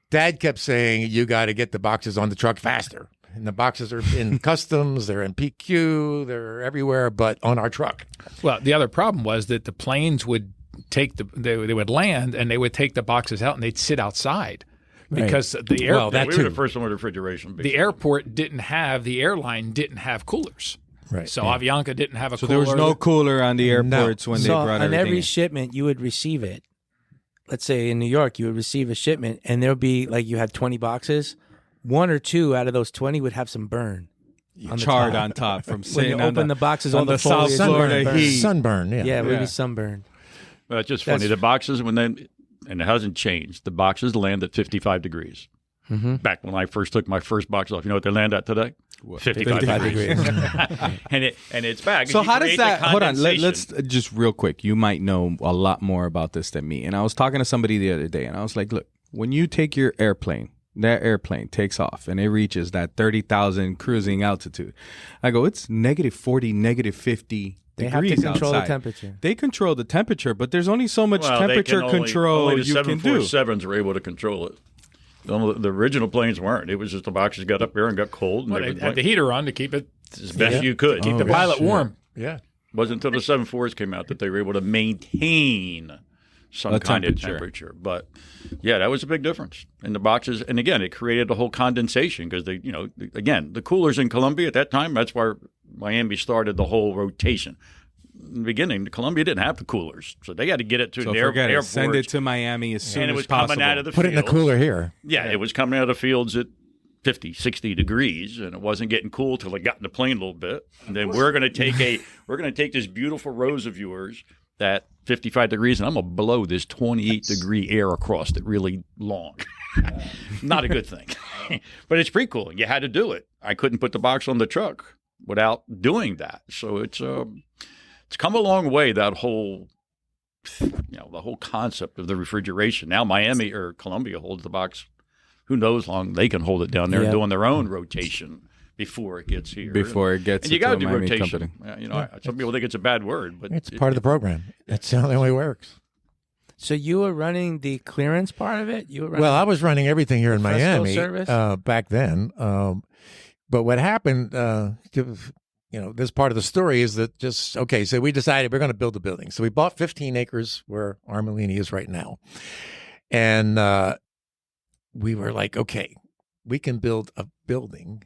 dad kept saying you got to get the boxes on the truck faster, and the boxes are in customs, they're in PQ, they're everywhere, but on our truck. Well, the other problem was that the planes would take they would land and they would take the boxes out and they'd sit outside because the air, Well, that we were too. the first one with refrigeration. the airport didn't have the airline didn't have coolers. Right. So Avianca didn't have a So cooler. there was no cooler on the airports when they So brought on everything every in. shipment, you would receive it. Let's say in New York, you would receive a shipment, and there would be like you had 20 boxes. 1 or 2 out of those 20 would have some burn. On the charred top. on top from When you sitting on open the boxes, all on the the South foliage Florida would burn. heat. Sunburn, yeah. Yeah, it would Yeah. be sunburned. Well, it's just funny. That's- The boxes, and it hasn't changed, the boxes land at 55 degrees. Mm-hmm. Back when I first took my first box off, you know what they land at today? 55 degrees. and it's back. So You how does create that? the Hold on. condensation. Let's just real quick. You might know a lot more about this than me. And I was talking to somebody the other day, and I was like, "Look, when you take your airplane, that airplane takes off, and it reaches that 30,000 cruising altitude. I go, it's -40, -50 They have to degrees control the outside. temperature. They control the temperature, but there's only so much Well, they temperature can only- control only the you can do. 747s were able to control it. The original planes weren't. It was just the boxes got up there and got cold. And Well, they they would had the heater on to keep it as best you could. keep the pilot warm. Yeah. Wasn't until the 747s came out that they were able to maintain some A kind of temperature. temperature. But yeah, that was a big difference in the boxes. And again, it created a whole condensation because again, the coolers in Colombia at that time, that's where Miami started the whole rotation. In the beginning, Colombia didn't have the coolers, so they had to get it to So the forget it. airport. Send it to Miami as soon and it as was possible. coming out of the Put it in the fields. cooler here. Yeah, it was coming out of the fields at 50, 60 degrees, and it wasn't getting cool till it got in the plane a little bit. And then we're going to take this beautiful rose of yours, at 55 degrees, and I'm going to blow this 28-degree air across it really long. Not a good thing. But it's pre-cooling. You had to do it. I couldn't put the box on the truck without doing that. So it's come a long way, that whole, the whole concept of the refrigeration. Now Miami or Columbia holds the box. Who knows how long they can hold it down there doing their own rotation before it gets here. Before it gets and you to got a to do Miami rotation. company. Some people think it's a bad word, but It's part of the program. That's how it only works. So you were running the clearance part of it? You were running Well, I was running everything here in Fresco Miami service? back then. But what happened, this part of the story is that so we decided we're going to build a building. So we bought 15 acres where Armellini is right now. And we were like, okay, we can build a building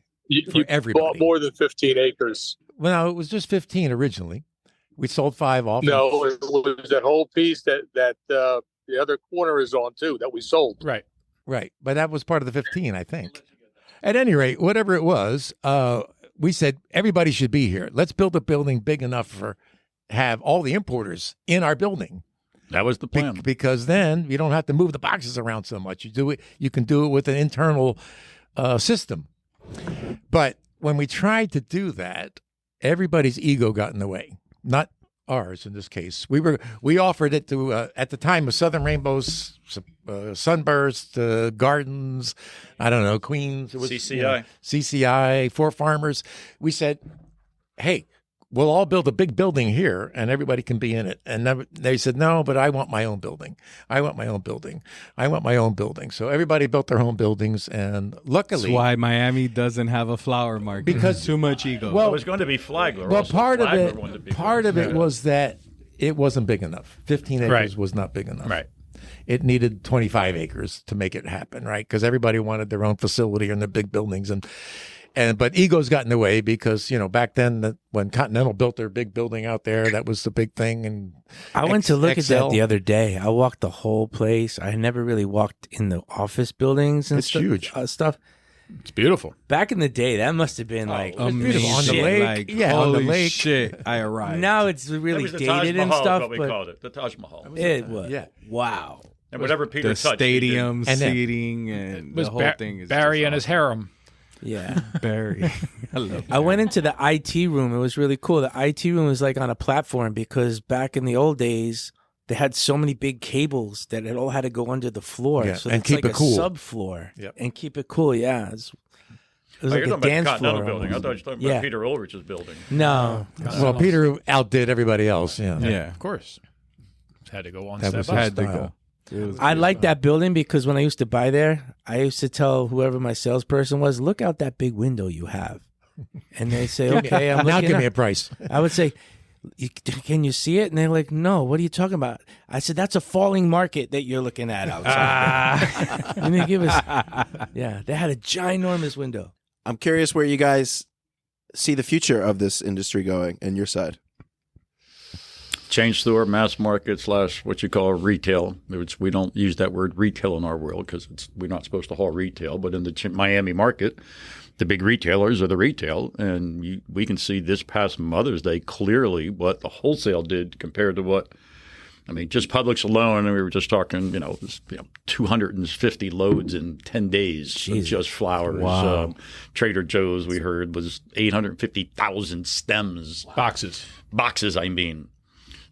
for You everybody. bought more than 15 acres. Well, no, it was just 15 originally. We sold 5 off. No, it was that whole piece that the other corner is on too that we sold. Right. Right. But that was part of the 15, I think. At any rate, whatever it was, we said everybody should be here. Let's build a building big enough for have all the importers in our building. that was the plan. Because then you don't have to move the boxes around so much. You can do it with an internal system. But when we tried to do that, everybody's ego got in the way. Not ours in this case. We offered it to at the time of Southern Rainbows, Sunburst, Gardens, I don't know, Queens, it was, CCI. CCI, Four Farmers. We said, hey, we'll all build a big building here and everybody can be in it. And they said, no, but I want my own building. I want my own building. I want my own building. So everybody built their own buildings. And luckily, That's why Miami doesn't have a flower market. Because- too much ego. It was going to be Flagler. well, also. part of Flagler wanted to be it was that it wasn't big enough. 15 acres Right. was not big enough. Right. It needed 25 acres to make it happen, right? Because everybody wanted their own facility and their big buildings. But egos got in the way because, back then when Continental built their big building out there, that was the big thing. And I went to look at XL. that the other day. I walked the whole place. I never really walked in the office buildings and It's huge. stuff. It's beautiful. Back in the day, that must have been like was beautiful. On the shit. lake. Like, Yeah, on the holy lake. shit, I arrived. Now it's It really was the Taj dated and Mahal, stuff, what we but called it. The Taj Mahal. it was. Yeah. Wow. And whatever Peter the touched, he did. stadium And then- seating and It was the whole thing is Barry just and his awesome. harem. Yeah. Barry. I love I went into the IT room. It was really cool. The IT room was like on a platform because back in the old days, they had so many big cables that it all had to go under the floor. Yeah, So and it's keep like it cool. a subfloor. Yep. And keep it cool. Yeah. It was Oh, like you're a talking about dance the Continental floor. building. I almost. thought you were talking Yeah. about Peter Ulrich's building. No. Well, Peter outdid everybody else. Yeah. Yeah. Of course. Had to go one That step was up. Had to style. go. It was I good. like that building because when I used to buy there, I used to tell whoever my salesperson was, look out that big window you have. And they say, okay, I'm now looking give me up. a price. I would say, can you see it? And they're like, no, what are you talking about? I said, that's a falling market that you're looking at outside. And they give us, yeah, they had a ginormous window. I'm curious where you guys see the future of this industry going in your side. Chain store, mass market / what you call retail. We don't use that word retail in our world because we're not supposed to haul retail. But in the Miami market, the big retailers are the retail. And we can see this past Mother's Day clearly what the wholesale did compared to what, just Publix alone. And we were just talking, 250 loads in 10 days of just flowers. Wow. Trader Joe's, we heard, was 850,000 stems. Boxes. Boxes,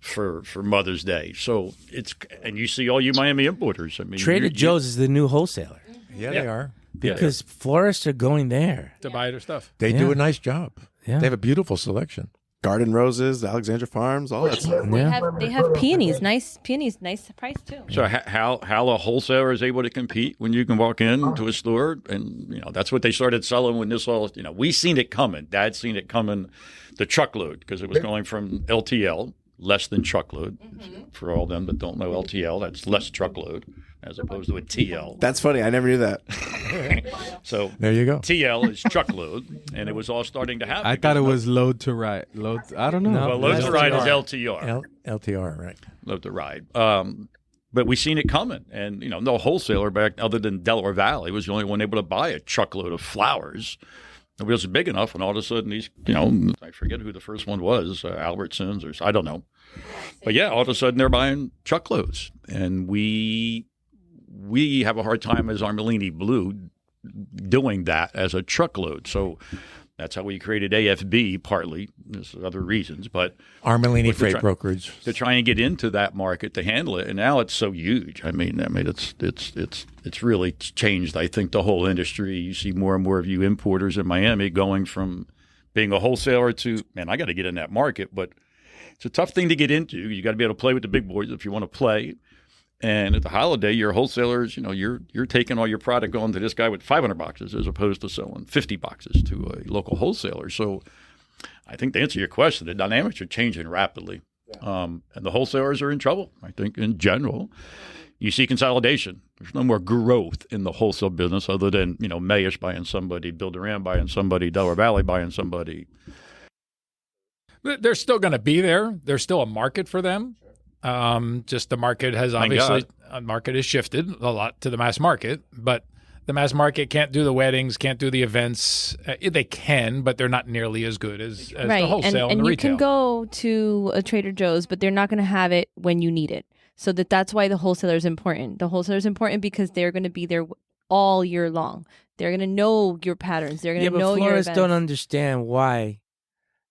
for Mother's Day. So and you see all you Miami importers. Trader Joe's is the new wholesaler Yeah, they are. because florists are going there. To buy their stuff. They do Yeah. a nice job. Yeah. They have a beautiful selection. Garden Roses, Alexandra Farms, all that stuff. They have peonies, nice price too. So how a wholesaler is able to compete when you can walk into a store and that's what they started selling when this all we seen it coming. Dad's seen it coming, the truckload because it was going from LTL, less than truckload. For all them that don't know LTL, that's less truckload as opposed to a TL. That's funny. I never knew that. So There you go. TL is truckload, and it was all starting to happen. I thought it was load to ride. I don't know. No. Well, load That's to ride is LTR. LTR. LTR, right. Load to ride. But we seen it coming, and no wholesaler back other than Delaware Valley was the only one able to buy a truckload of flowers. It was big enough, and all of a sudden these, I forget who the first one was, Albertsons or I don't know. But yeah, all of a sudden they're buying truckloads, and we have a hard time as Armellini Blue doing that as a truckload. So that's how we created AFB. Partly there's other reasons, but Armellini Freight Brokerage to try and get into that market to handle it. And now it's so huge. I mean, it's really changed. I think the whole industry. You see more and more of you importers in Miami going from being a wholesaler to, man, I got to get in that market, but it's a tough thing to get into. You got to be able to play with the big boys if you want to play. And at the holiday, your wholesalers, you're taking all your product going to this guy with 500 boxes as opposed to selling 50 boxes to a local wholesaler. So I think to answer your question, the dynamics are changing rapidly. And the wholesalers are in trouble, I think, in general. You see consolidation. There's no more growth in the wholesale business other than, Mayish buying somebody, Bill Duran buying somebody, Delaware Valley buying somebody. They're still going to be there. There's still a market for them. Just the market has shifted a lot to the mass market, but the mass market can't do the weddings, can't do the events. They can, but they're not nearly as good as the wholesale and the you retail. Can go to a Trader Joe's, but they're not going to have it when you need it. So that's why the wholesaler is important. The wholesaler is important because they're going to be there all year long. They're going to know your patterns. They're going to know your events. Florists don't understand why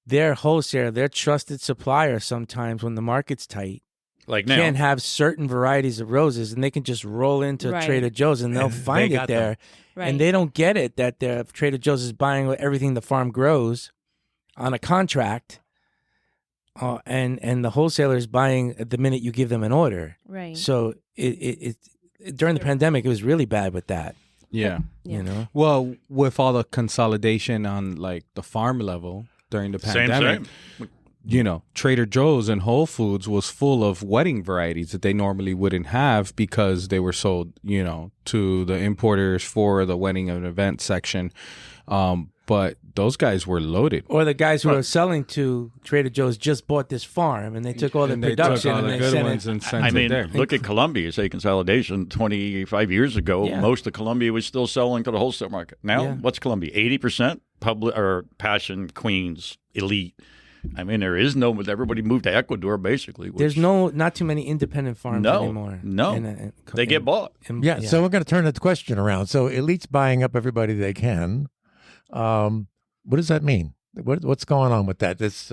their wholesaler, their trusted supplier, sometimes when the market's tight, like now, can't have certain varieties of roses, and they can just roll into Trader Joe's and they'll find it there. Right. And they don't get it that Trader Joe's is buying everything the farm grows on a contract, and the wholesaler is buying the minute you give them an order. Right. So it during the pandemic, it was really bad with that. Yeah. You Well, with all the consolidation on like the farm level during the pandemic. Trader Joe's and Whole Foods was full of wedding varieties that they normally wouldn't have because they were sold, to the importers for the wedding and event section. But those guys were loaded. Or the guys who are selling to Trader Joe's just bought this farm and they took all the production and they sent it. And sent it there. Look at Columbia, say consolidation 25 years ago. Yeah. Most of Columbia was still selling to the wholesale market. Now, what's Columbia? 80% public or Passion, Queens, Elite. I mean, there is no. Everybody moved to Ecuador, basically. There's not too many independent farms anymore. No, they get bought. So we're going to turn the question around. So Elite's buying up everybody they can. What does that mean? What's going on with that? This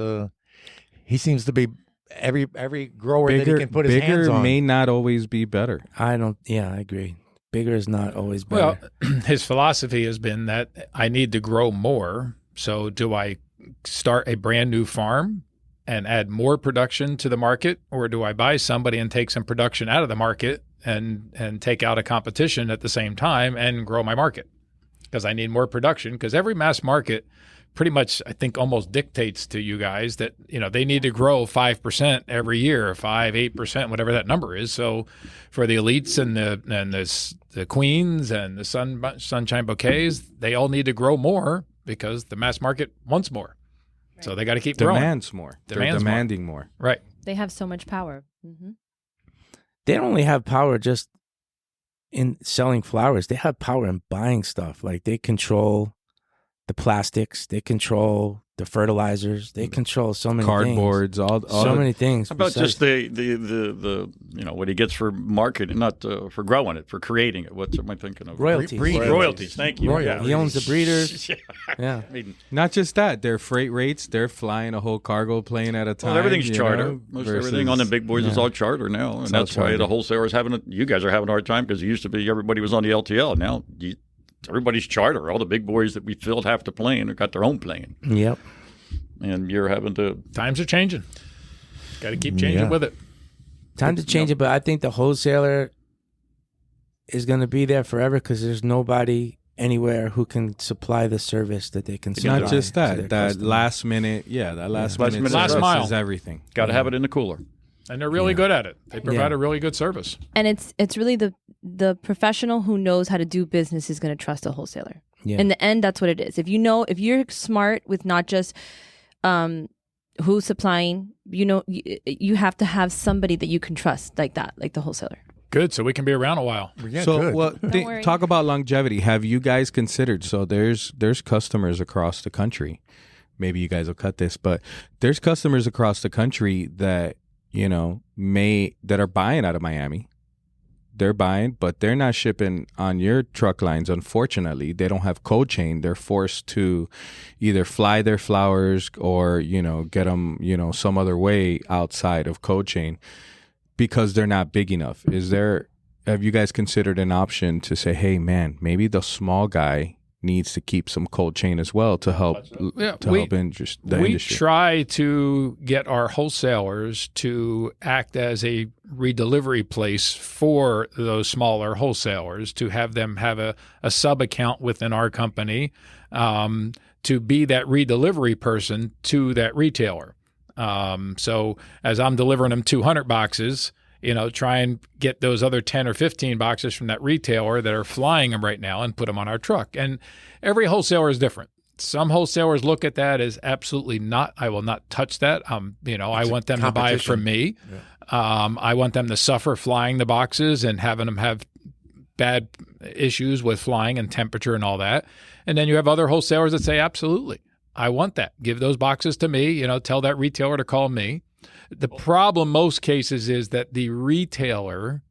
he seems to be every grower that he can put his hands on. Bigger may not always be better. I agree. Bigger is not always better. Well, his philosophy has been that I need to grow more. So do I start a brand new farm and add more production to the market, or do I buy somebody and take some production out of the market and take out a competition at the same time and grow my market? Because I need more production, because every mass market pretty much, I think, almost dictates to you guys that, they need to grow 5% every year, 5-8%, whatever that number is. So for the elites and the queens and the sunshine bouquets, they all need to grow more because the mass market wants more. Right. So they got to keep growing. Demands more. They're demanding more. Right. They have so much power. Mm-hmm. They don't only have power just in selling flowers. They have power in buying stuff. Like they control the plastics. They control the fertilizers. They control so many cardboards, things. all so many things. How about just the what he gets for marketing, not for growing it, for creating it? What am I thinking of? Royalties. Royalties. Thank you. Royalties. He owns the breeders. Yeah. I mean, not just that. Their freight rates. They're flying a whole cargo plane at a time. Well, everything's charter. Most everything on the big boys is all charter now, and that's why the wholesalers you guys are having a hard time, because it used to be everybody was on the LTL. Now everybody's charter. All the big boys that we filled have to plane or got their own plane. Yep. And you're having to. Times are changing. Got to keep changing with it. Time to change it, but I think the wholesaler is going to be there forever because there's nobody anywhere who can supply the service that they can supply. Not just that. That last minute, last mile is everything. Got to have it in the cooler. And they're really good at it. They provide a really good service. And it's really the professional who knows how to do business is going to trust a wholesaler. Yeah. In the end, that's what it is. If you're smart with not just who's supplying, you have to have somebody that you can trust like that, like the wholesaler. Good, so we can be around a while. Yeah, so, good. Talk about longevity. Have you guys considered? So there's customers across the country. Maybe you guys will cut this, but there's customers across the country that that are buying out of Miami. They're buying, but they're not shipping on your truck lines. Unfortunately, they don't have cold chain. They're forced to either fly their flowers or, get them, some other way outside of cold chain because they're not big enough. Have you guys considered an option to say, hey, man, maybe the small guy needs to keep some cold chain as well to help help the industry? We try to get our wholesalers to act as a redelivery place for those smaller wholesalers, to have them have a sub account within our company, to be that redelivery person to that retailer. So as I'm delivering them 200 boxes, try and get those other 10 or 15 boxes from that retailer that are flying them right now and put them on our truck. And every wholesaler is different. Some wholesalers look at that as absolutely not. I will not touch that. I want them to buy from me. Yeah. I want them to suffer flying the boxes and having them have bad issues with flying and temperature and all that. And then you have other wholesalers that say, absolutely, I want that. Give those boxes to me. Tell that retailer to call me. The problem most cases is that the retailer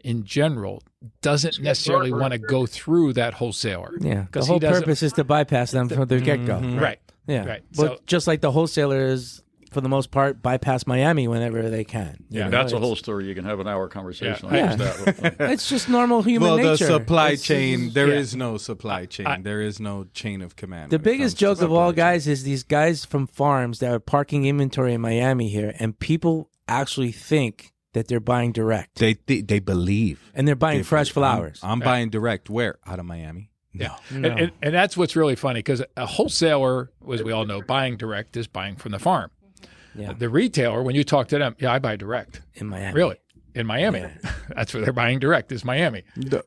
in general doesn't necessarily want to go through that wholesaler. Yeah, the whole purpose is to bypass them from the get-go. Right. Yeah. Right. But So, just like the wholesalers, for the most part, bypass Miami whenever they can. Yeah, that's a whole story. You can have an hour conversation on Yeah. that. It's just normal human nature. Well, the supply chain, there yeah. is no supply chain. There is no chain of command. The when it biggest comes to joke of all, supply chain. guys, is these guys from farms that are parking inventory in Miami here, and people actually think that they're buying direct. They believe. And they're buying fresh flowers. I'm buying direct. Where? Out of Miami. yeah. No. And that's what's really funny, because a wholesaler, as we all know, buying direct is buying from the farm. Yeah. The retailer, when you talk to them, I buy direct. In Miami. Really? In Miami. Yeah. That's where they're buying direct, is Miami.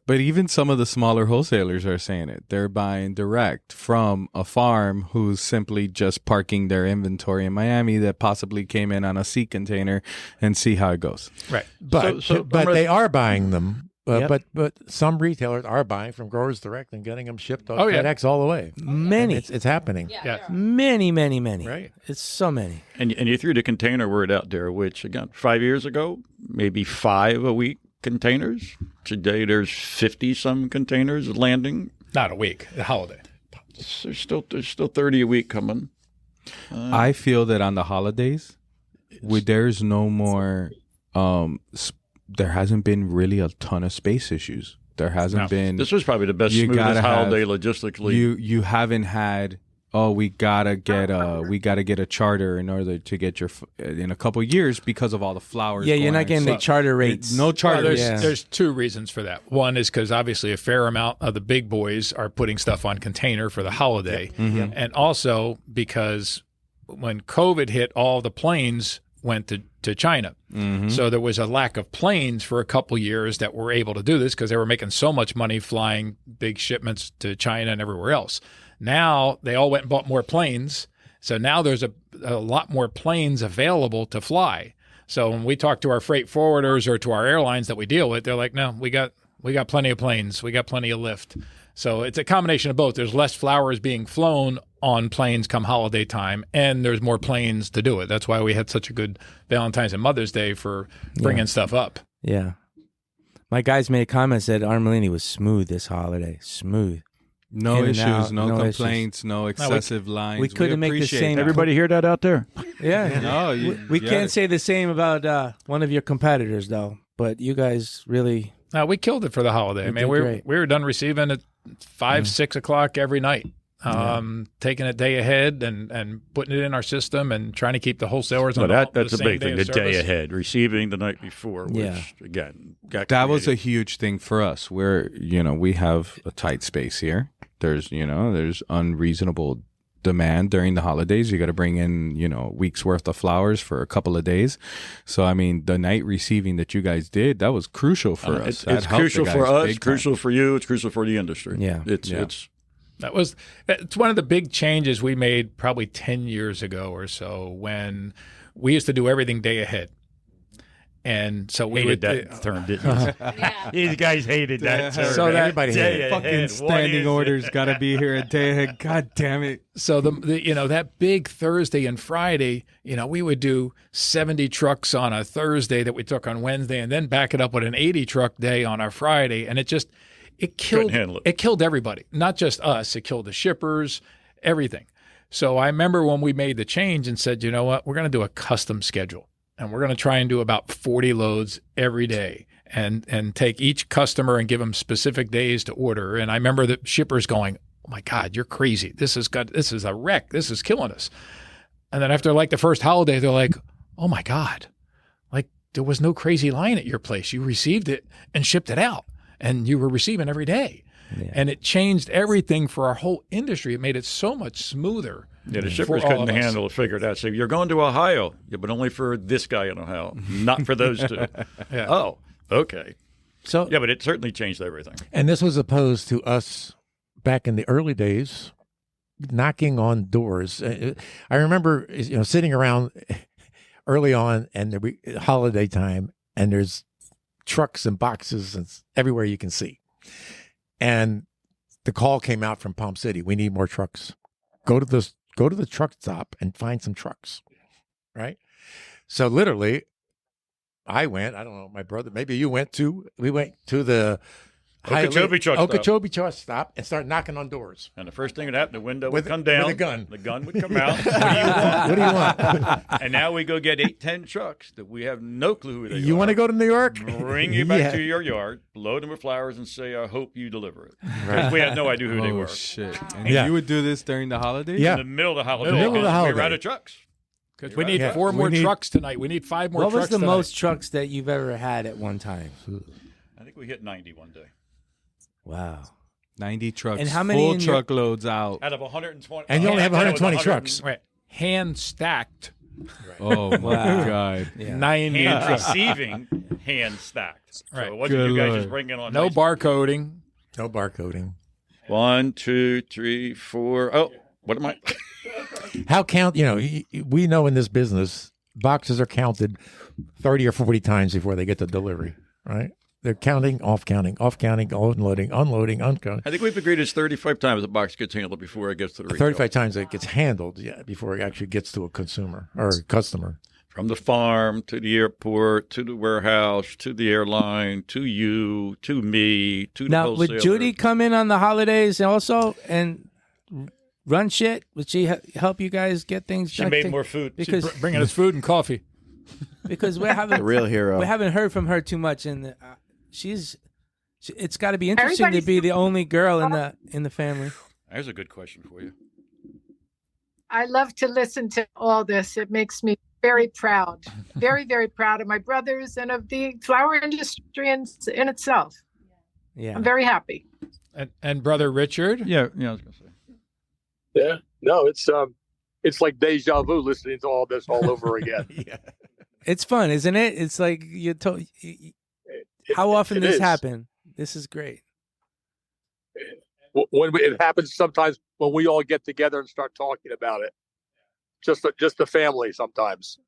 But even some of the smaller wholesalers are saying it. They're buying direct from a farm who's simply just parking their inventory in Miami that possibly came in on a sea container and see how it goes. Right. But So- but they are buying them. Yep. But some retailers are buying from growers direct and getting them shipped on Oh, yeah. FedEx all the way. Many. And it's happening. Yeah. Many. Right. It's so many. And you threw the container word out there, which, again, 5 years ago, maybe 5 a week containers. Today, there's 50-some containers landing. Not a week, a holiday. There's still 30 a week coming. I feel that on the holidays, there's no more. There hasn't been really a ton of space issues. There hasn't been. This was probably the best, You smoothest gotta have- holiday logistically. You haven't had. Oh, we gotta get a charter in order to get your in a couple of years because of all the flowers. Yeah, you're going not on. getting the charter rates. No charter. Well, there's two reasons for that. One is because obviously a fair amount of the big boys are putting stuff on container for the holiday. And also because when COVID hit, all the planes went to China. So there was a lack of planes for a couple years that were able to do this because they were making so much money flying big shipments to China and everywhere else. Now they all went and bought more planes. So now there's a lot more planes available to fly. So when we talk to our freight forwarders or to our airlines that we deal with, they're like, no, we got plenty of planes. We got plenty of lift. So it's a combination of both. There's less flowers being flown on planes come holiday time, and there's more planes to do it. That's why we had such a good Valentine's and Mother's Day for bringing stuff up. Yeah. My guys made a comment, said Armellini was smooth this holiday. Smooth. No In and issues, out, no no complaints, no excessive lines. we couldn't make the appreciate same- that. Everybody hear that out there? Yeah. No, we can't say the same about one of your competitors, though. But you guys really. We killed it for the holiday. I You mean, did we great. were done receiving at 5, 6 o'clock every night, taking it day ahead and putting it in our system and trying to keep the wholesalers on Well, the that's a same big thing. of The day service. ahead, receiving the night before, which, Yeah. again, got That was a created. huge thing for us. Where we have a tight space here. There's unreasonable demand during the holidays. You got to bring in a week's worth of flowers for a couple of days. So I mean, the night receiving that you guys did, that was crucial for us. That It's helped crucial the for guys us, big time. crucial for you, it's crucial for the industry. Yeah. It's It's one of the big changes we made probably 10 years ago or so, when we used to do everything day ahead. And so we Hated would, that term, didn't you? These guys hated that term. So that- everybody hated it. Fucking standing orders got to be here a day ahead. God damn it. So that big Thursday and Friday, we would do 70 trucks on a Thursday that we took on Wednesday, and then back it up with an 80 truck day on a Friday, and it killed handle it. It killed everybody, not just us. It killed the shippers, everything. So I remember when we made the change and said, you know what, we're going to do a custom schedule, and we're going to try and do about 40 loads every day. And take each customer and give them specific days to order. And I remember the shippers going, "Oh my God, you're crazy! This is a wreck. This is killing us." And then after like the first holiday, they're like, "Oh my God, like there was no crazy line at your place. You received it and shipped it out, and you were receiving every day." Yeah. And it changed everything for our whole industry. It made it so much smoother. Yeah, the shippers couldn't handle it, figured out. So you're going to Ohio, yeah, but only for this guy in Ohio, not for those two. Yeah. Oh. Okay. So yeah, but it certainly changed everything. And this was opposed to us back in the early days, knocking on doors. I remember, sitting around early on, and there be holiday time, and there's trucks and boxes and everywhere you can see. And the call came out from Palm City: we need more trucks. Go to the truck stop and find some trucks. Right. So literally, I went. I don't know. My brother, maybe you went too. We went to the Okeechobee truck stop and started knocking on doors. And the first thing that happened, the window would come down. With a gun. The gun would come out. What do you want? And now we go get 8-10 trucks that we have no clue who they are. You want to go to New York? Bring you back to your yard, load them with flowers, and say, "I hope you deliver it." Because we had no idea who they were. Oh, shit. And Yeah. you would do this during the holidays? Yeah. In the middle of the holiday. Middle of the holiday. We were out of trucks. Because we need four more trucks tonight. We need 5 more What trucks was the tonight. most trucks that you've ever had at one time? I think we hit 90 one day. Wow. 90 trucks. And how many full in your- truckloads out? Out of 120. And you only have I thought it 120 was trucks. Right. Hand stacked. Oh, my Wow. God. Yeah. 90 Hand trucks. receiving, hand stacked. So Right. it wasn't Good you guys Lord. just bringing on. No nice- barcoding. No barcoding. 1, 2, 3, 4. Oh, what am I? How count? We know in this business, boxes are counted 30 or 40 times before they get to delivery. Right? They're counting, unloading, unloading, uncounting. I think we've agreed it's 35 times the box gets handled before it gets to the retail. 35 times it gets handled, before it actually gets to a consumer or a customer. From the farm to the airport to the warehouse to the airline to you to me to the Now, wholesaler. would Judy come in on the holidays also and run shit? Would she help you guys get things She done? made more food. Because Bringing us food and coffee. because we haven't The real hero. we haven't heard from her too much, and it's got to be interesting to Everybody's be the only girl in the family. There's a good question for you. I love to listen to all this. It makes me very proud, very, very proud of my brothers and of the flower industry in itself. Yeah. I'm very happy. And Brother Richard. Yeah, I was gonna say. Yeah. No, it's like deja vu listening to all this all over again. Yeah. It's fun, isn't it? It's like how often it this is. happen? This is great. It happens sometimes when we all get together and start talking about it. Just the family sometimes.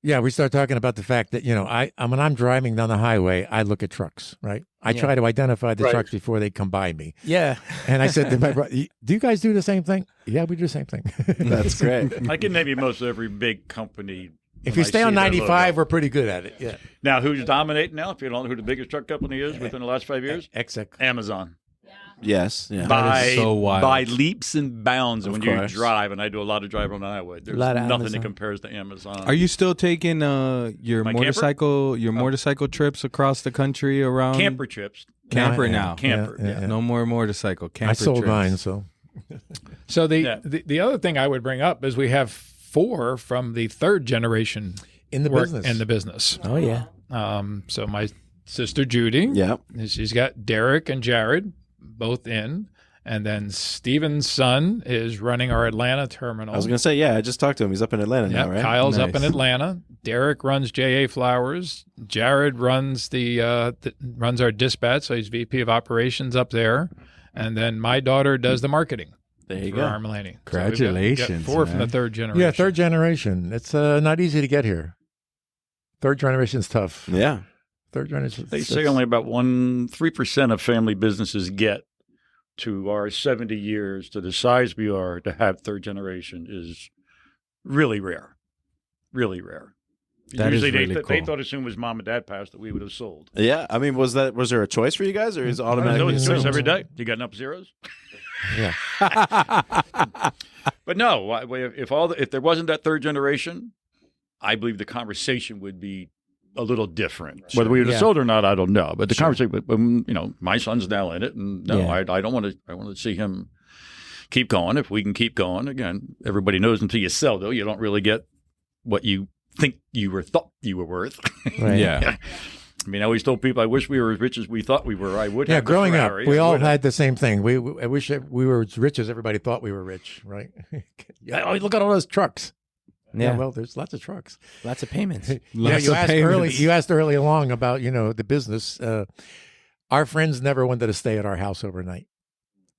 Yeah, we start talking about the fact that, when I'm driving down the highway, I look at trucks, right? I try to identify the Right. trucks before they come by me. Yeah. And I said to my brother, do you guys do the same thing? Yeah, we do the same thing. That's great. I can name you most every big company. If when you I stay on see their 95, logo. we're pretty good at it. Yeah. Now, who's dominating now? If you don't know who the biggest truck company is within the last 5 years, Exec. Amazon. Yes. Yeah. By, so wild. by leaps and bounds. Of When you course. drive, and I do a lot of driving on the highway, there's lot of nothing Amazon. that compares to Amazon. Are you still taking your My motorcycle trips across the country around camper trips? Camper Yeah, now? Camper, yeah. No more motorcycle. Camper I sold trips. mine, so. So Yeah. the other thing I would bring up is we have 4 from the 3rd generation In the work business. in the business. Oh yeah. So my sister Judy, Yeah. she's got Derek and Jared both in, and then Steven's son is running our Atlanta terminal. I was gonna say, yeah. I just talked to him. He's up in Atlanta Yeah, now, right? Kyle's up in Nice. Atlanta. Derek runs JA Flowers. Jared runs runs our dispatch, so he's VP of operations up there. And then my daughter does the marketing There you for go. Armellini. Congratulations, So we've got 4 from the man. 3rd generation. Yeah, 3rd generation. It's not easy to get here. Third generation's tough. Yeah. Third generation. They say only about 3% of family businesses get to our 70 years to the size we are to have third generation is really rare. Really rare. That is Usually really they cool. thought as soon as mom and dad passed that we would have sold. Yeah. I mean, was there a choice for you guys, or is it No, automatically it's choice assumed? every day. You got enough zeros? Yeah. But no, if there wasn't that third generation, I believe the conversation would be a little different. Whether we would have Yeah. sold or not, I don't know. But the conversation, my son's now in it, and no, Yeah. I don't want to. I want to see him keep going. If we can keep going, again, everybody knows until you sell, though, you don't really get what you think thought you were worth. Right. Yeah. I mean, I always told people, I wish we were as rich as we thought we were. I would. Yeah, have the growing up, Ferrari. we I all would have- had the same thing. I wish that we were as rich as everybody thought we were rich, right? Yeah, oh, look at all those trucks. Yeah. Well, there's lots of trucks. Lots of payments. Lots you of asked payments. You asked early along about the business. Our friends never wanted to stay at our house overnight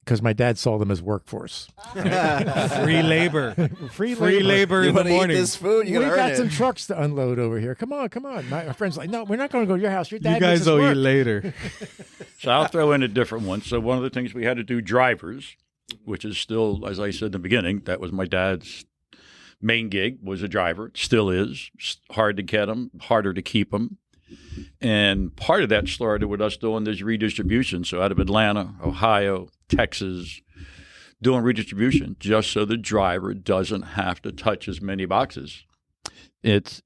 because my dad saw them as workforce. Free labor. Free labor You in the want to eat morning. this food? You We gotta got earn some it. trucks to unload over here. Come on. My friend's like, no, we're not going to go to your house. Your dad You guys makes us owe you work. later. So I'll throw in a different one. So one of the things we had to do, drivers, which is still, as I said in the beginning, that was my dad's main gig, was a driver. Still is. Hard to get them, harder to keep them. And part of that started with us doing this redistribution. So out of Atlanta, Ohio, Texas, doing redistribution just so the driver doesn't have to touch as many boxes. It's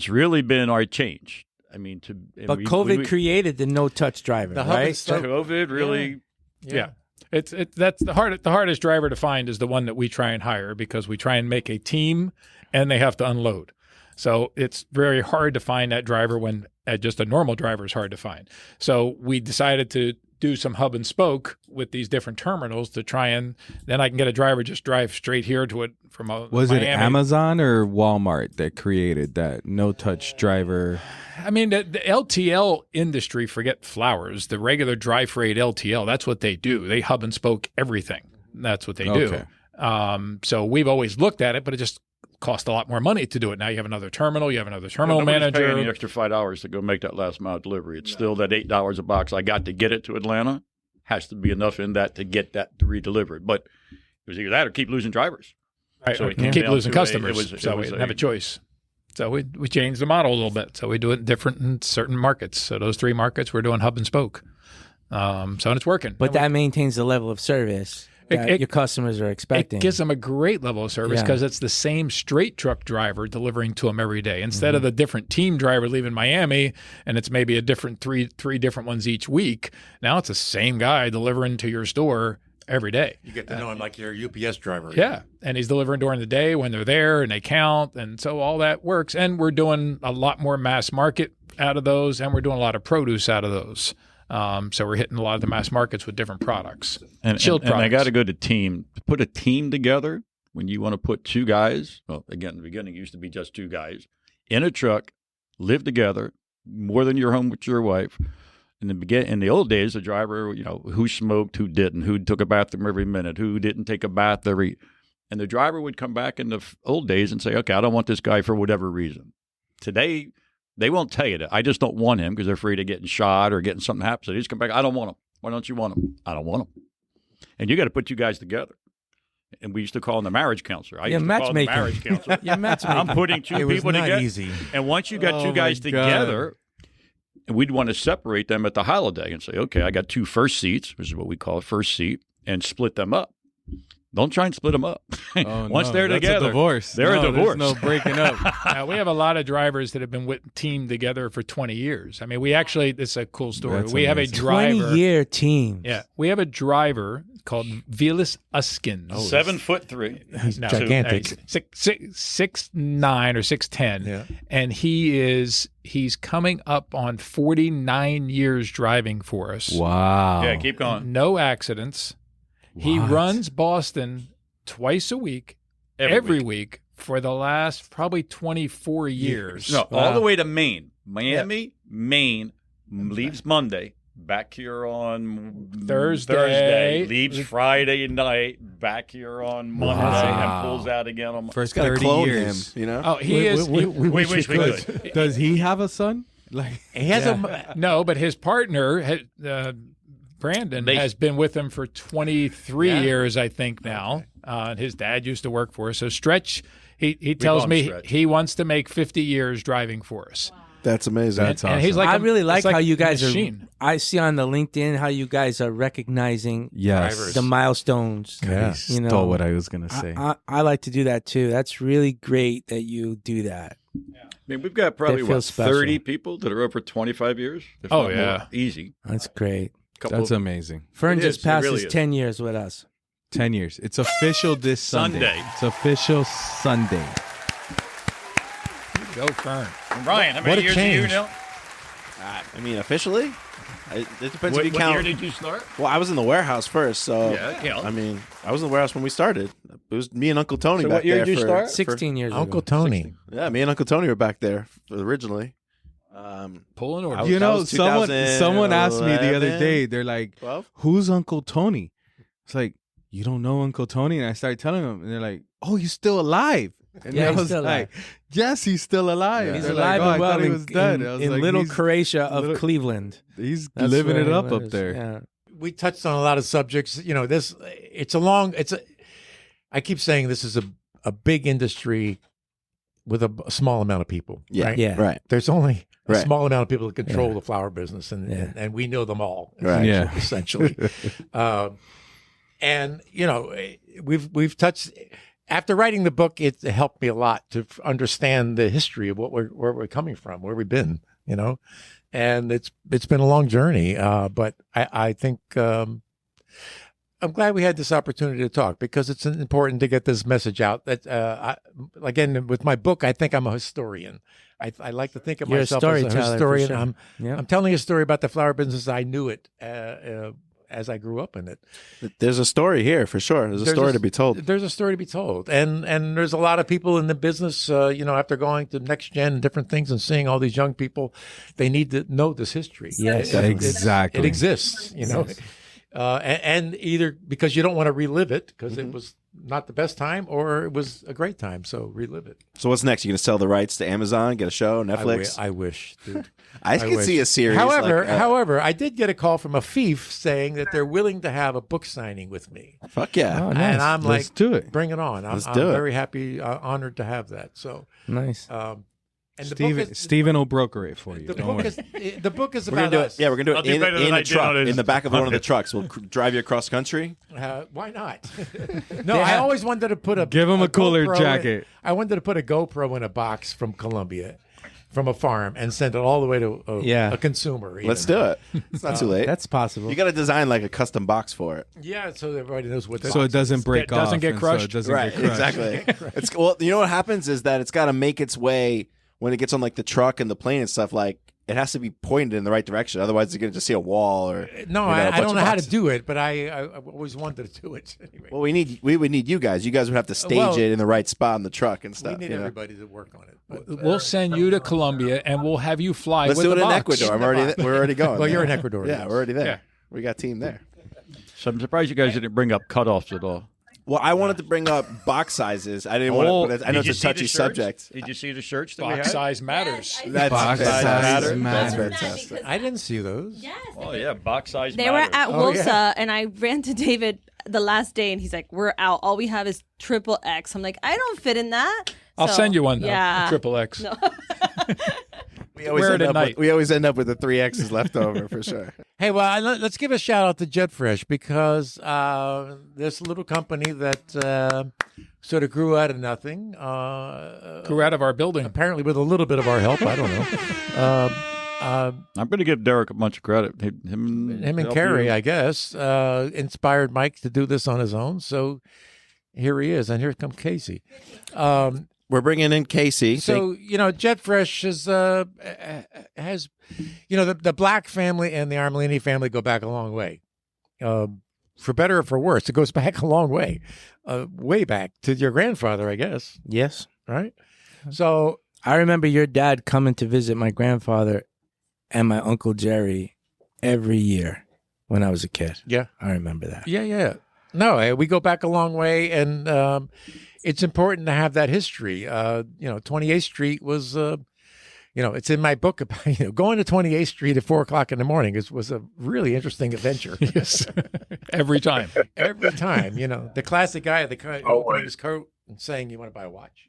really been our change. I mean, But COVID created the no-touch driver, The hub and right? spoke. COVID really. Yeah. That's the hardest driver to find is the one that we try and hire because we try and make a team and they have to unload. So it's very hard to find that driver when just a normal driver is hard to find. So we decided to do some hub and spoke with these different terminals to try and then I can get a driver just drive straight here to it from Was Miami. it Amazon or Walmart that created that no-touch driver? I mean, the LTL industry, forget flowers, the regular dry freight LTL, that's what they do. They hub and spoke everything. That's what they Okay. do. So we've always looked at it, but it just cost a lot more money to do it. Now you have another terminal, you have another terminal Nobody's paying manager. the extra $5 to go make that last mile delivery. It's still that $8 a box I got to get it to Atlanta. Has to be enough in that to get that redelivered. But it was either that or keep losing drivers. Right, So or it came keep down losing to customers. it So we was didn't have a choice. So we changed the model a little bit. So we do it different in certain markets. So those 3 markets, we're doing hub and spoke. So and it's working. But that maintains the level of service that It- your customers are expecting. It gives them a great level of service Yeah. because it's the same straight truck driver delivering to them every day instead of the different team driver leaving Miami and it's maybe a different three different ones each week. Now it's the same guy delivering to your store every day. You get to know him like your UPS driver. Yeah, and he's delivering during the day when they're there and they count, and so all that works. And we're doing a lot more mass market out of those, and we're doing a lot of produce out of those. So we're hitting a lot of the mass markets with different products. And Chilled I got products. to go to team. Put a team together when you want to put 2 guys. Well, again, in the beginning, it used to be just 2 guys in a truck, live together more than you're home with your wife. In the old days, the driver, who smoked, who didn't, who took a bathroom every minute, who didn't take a bath and the driver would come back in the old days and say, okay, I don't want this guy for whatever reason. Today, they won't tell you that. I just don't want him because they're afraid of getting shot or getting something happen. So they just come back. I don't want him. Why don't you want him? I don't want him. And you got to put 2 guys together. And we used to call him the marriage counselor. I Yeah, used to call him the matchmaking. marriage counselor. You're matchmaking. I'm putting 2 It was people not together. easy. And once you got Oh 2 guys my God. together, and we'd want to separate them at the holiday and say, okay, I got 2 first seats, which is what we call a first seat, and split them up. Don't try and split them up. Oh, Once no, they're that's together, a divorce. they're a No, divorce. There's no breaking up. Now, we have a lot of drivers that have been teamed together for 20 years. I mean, we actually, this is a cool story. That's We have a amazing. driver. 20-year team. Yeah, we have a driver called Vilas Uskins. 7'3". He's No, gigantic. he's 6'9" or 6'10", Yeah. and he's coming up on 49 years driving for us. Wow. Yeah, keep going. No accidents. He What? runs Boston twice a week, every week for the last probably 24 years. No, all Wow. the way to Maine. Miami, Maine, leaves Monday, back here on Thursday. leaves Friday night, back here on Monday Wow. and pulls out again on For Gotta 30 clone years. him, you know. Oh, he is. we wish we Does, could. does he have a son? Like, He has a No, but his partner, Brandon, has been with him for 23 years, I think, now. His dad used to work for us. So Stretch, he tells me Stretch. he wants to make 50 years driving for us. That's amazing. That's And he's awesome. like I a- really like it's how you guys machine. are. I see on the LinkedIn how you guys are recognizing yes. the milestones. Yeah. He You stole know, what I was going to say. I like to do that too. That's really great that you do that. I mean, we've got probably, That feels special. 30 people that are over 25 years? If Oh, not yeah. more. Easy. That's great. That's amazing. Fern It just is. It passed really his is. 10 years with us. 10 years. It's official this Sunday. Sunday. It's official Sunday. Go Fern. Ryan, how What many a years are you change. now? I mean, officially, it depends if you What count. year did you start? Well, I was in the warehouse first, so Yeah. I mean, I was in the warehouse when we started. It was me and Uncle Tony So back what year there did you for- start? 16 years Uncle ago. Tony. Yeah, me and Uncle Tony were back there originally. Pulling I order. was- You that know, was someone asked me the other 2011? day, they're like, 12? who's Uncle Tony? It's like, you don't know Uncle Tony? And I started telling them, and they're like, oh, he's still alive. And Yeah, I he's was still like, yes, he's still alive. Yeah. He's They're alive like, oh, and well I thought he in, was dead. I was in like, little he's- Croatia of little- Cleveland. He's That's living where it he up lives. there. Yeah. We touched on a lot of subjects. You know, I keep saying this is a big industry with a small amount of people. Yeah, Right? Yeah. right. There's only a Right. small amount of people that control Yeah. the flower business, and, Yeah. and we know them all. Right. Yeah. Essentially. And you know, we've touched. After writing the book, it helped me a lot to understand the history of where we're coming from, where we've been. You know, and it's been a long journey. But I think I'm glad we had this opportunity to talk, because it's important to get this message out. That again, with my book, I think I'm a historian. I like to think of You're a myself as a storyteller, for historian. sure. Yeah. I'm telling a story about the flower business. I knew it as I grew up in it. There's a story here for sure. There's a story to be told. There's a story to be told, and there's a lot of people in the business. You know, after going to Next Gen and different things and seeing all these young people, they need to know this history. Yes. Exactly. It exists. You know, and either because you don't want to relive it because it was not the best time, or it was a great time, so relive it. So what's next? You gonna sell the rights to Amazon, get a show, Netflix? I wish, dude. I could wish. see a series. However, like, I did get a call from a fief saying that they're willing to have a book signing with me. fuck yeah. Oh, nice. And I'm Let's like, do it. bring it on. I'm Let's do it. very happy, honored to have that. So, Nice. and Steven will broker it for you. the Don't book worry. is the book is We're gonna about do us. it. Yeah, we're gonna I'll do do it better in than a I did truck, on his- in the back of one of the trucks. We'll drive you across country. Why not? No, I always wanted to put Give him a cooler GoPro jacket. I wanted to put a GoPro in a box from Colombia, from a farm, and send it all the way to a consumer. even. Let's do it. It's not too late. That's possible. You got to design like a custom box for it. Yeah, so everybody knows what. So it doesn't break It doesn't off. get and crushed. So it doesn't Right, get crushed. exactly. It's well, you know what happens is that it's got to make its way when it gets on like the truck and the plane and stuff. Like it has to be pointed in the right direction. Otherwise, you're gonna just see a wall or No, you know, a I bunch don't of know how to boxes. do it, but I always wanted to do it anyway. Well, we would need you guys. You guys would have to stage Well, it in the right spot on the truck and We stuff. need you know? everybody to work on it. But, We'll send you to Colombia, and we'll have you fly Let's with do it the in box. Ecuador. We're already going. well, you're in there. Ecuador. Yeah, yes. we're already there. Yeah. We got team there. So I'm surprised you guys didn't bring up cutoffs at all. Well, I wanted to bring up box sizes. I didn't want to, but I know Did you it's a see the touchy shirts? subject. Did you see the shirts that we Box had? size matters. That's Box fantastic. size That's matters. fantastic. I didn't see those. Yes. Oh yeah, box size. They were matters. at Oh, Wilsa, yeah. and I ran to David the last day, and he's like, "We're out. All we have is triple X." I'm like, "I don't fit in that." I'll So, send you one though. Yeah. Triple X. No. Wear it at night. We always end up with the 3X's left over for sure. Hey, well, let's give a shout out to JetFresh, because this little company that sort of grew out of nothing. Grew out of our building. Apparently, with a little bit of our help. I don't know. I'm going to give Derek a bunch of credit. Him Him and helped Carrie, you. I guess, inspired Mike to do this on his own. So here he is, and here comes Casey. We're bringing in Casey. So JetFresh has the Black family and the Armellini family go back a long way, for better or for worse. It goes back a long way, way back to your grandfather, I guess. Yes. Right. So I remember your dad coming to visit my grandfather and my Uncle Jerry every year when I was a kid. yeah, I remember that. yeah. No, we go back a long way, and it's important to have that history. 28th Street was, it's in my book about, going to 28th Street at 4:00 in the morning was a really interesting adventure. Yes. Every time. Every time, the classic guy, opening his coat and saying, "You want to buy a watch?"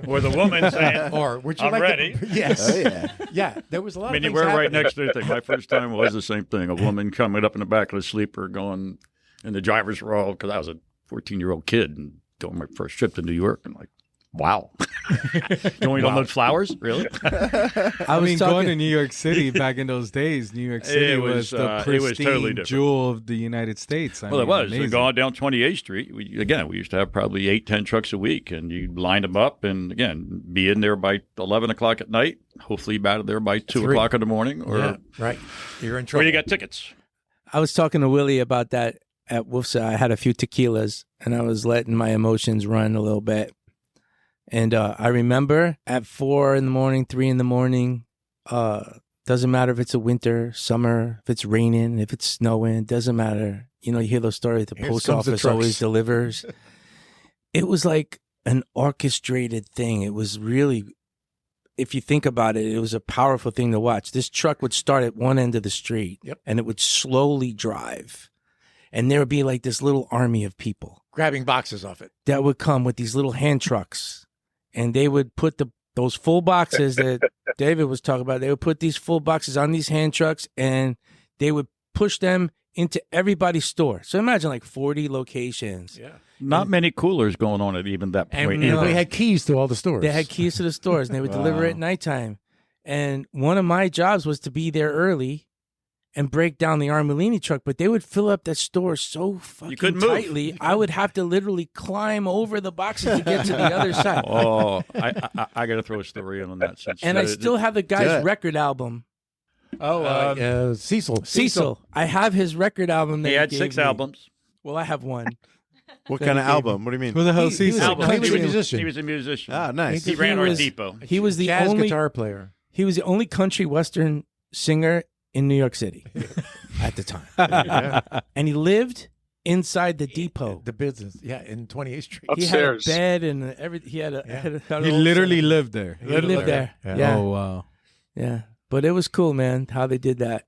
Or the woman saying, Or would you "I'm like ready." Yes. Oh yeah. Yeah. There was a lot I mean, of you things were right happening. next to the thing. My first time was the same thing. A woman coming up in the back of the sleeper going in the driver's roll, because I was a 14-year-old kid and going my first trip to New York. And like, wow. You only don't look flowers? Really? I mean, going to New York City back in those days, New York City It was was, the it pristine was totally different. jewel of the United States. I Well, mean, it was. amazing. Going down 28th Street, we used to have probably 8-10 trucks a week, and you'd line them up and, again, be in there by 11 o'clock at night, hopefully out of there by 2 o'clock in the morning, or, Yeah, right. You're in trouble. or you got tickets. I was talking to Willie about that at Wolf's. I had a few tequilas and I was letting my emotions run a little bit. And I remember at 4 in the morning, 3 in the morning, doesn't matter if it's a winter, summer, if it's raining, if it's snowing, doesn't matter. You hear those stories, the Here post comes the office trucks. always delivers. It was like an orchestrated thing. It was really, if you think about it, it was a powerful thing to watch. This truck would start at one end of the street and it would slowly drive. And there would be like this little army of people grabbing boxes off it. that would come with these little hand trucks. And they would put those full boxes that David was talking about. They would put these full boxes on these hand trucks and they would push them into everybody's store. So imagine like 40 locations. Yeah. Not many coolers going on at even that And point. no. either. they had keys to all the stores. They had keys to the stores and they would deliver Wow. at nighttime. And one of my jobs was to be there early and break down the Armellini truck, but they would fill up that store so fucking couldn't move. tightly. I would have to literally climb over the boxes to get to the other side. Oh, I got to throw a story in on that. Since And I still have the guy's Good. record album. Oh, Cecil. Cecil. I have his record album. That he had gave 6 me. albums. Well, I have one. What kind of album? What do you mean? Who the hell He was sees a it? country- He was a musician. He was a musician. Ah, nice. He ran our was- depot. He was the jazz only guitar player. He was the only country western singer in New York City at the time. And he lived inside the depot. The business. Yeah, in 28th Street. He had a Upstairs. bed and everything. He had a. Yeah. Had a He literally lived there. He lived there. Yeah. Yeah. Oh wow. Yeah. But it was cool, man, how they did that.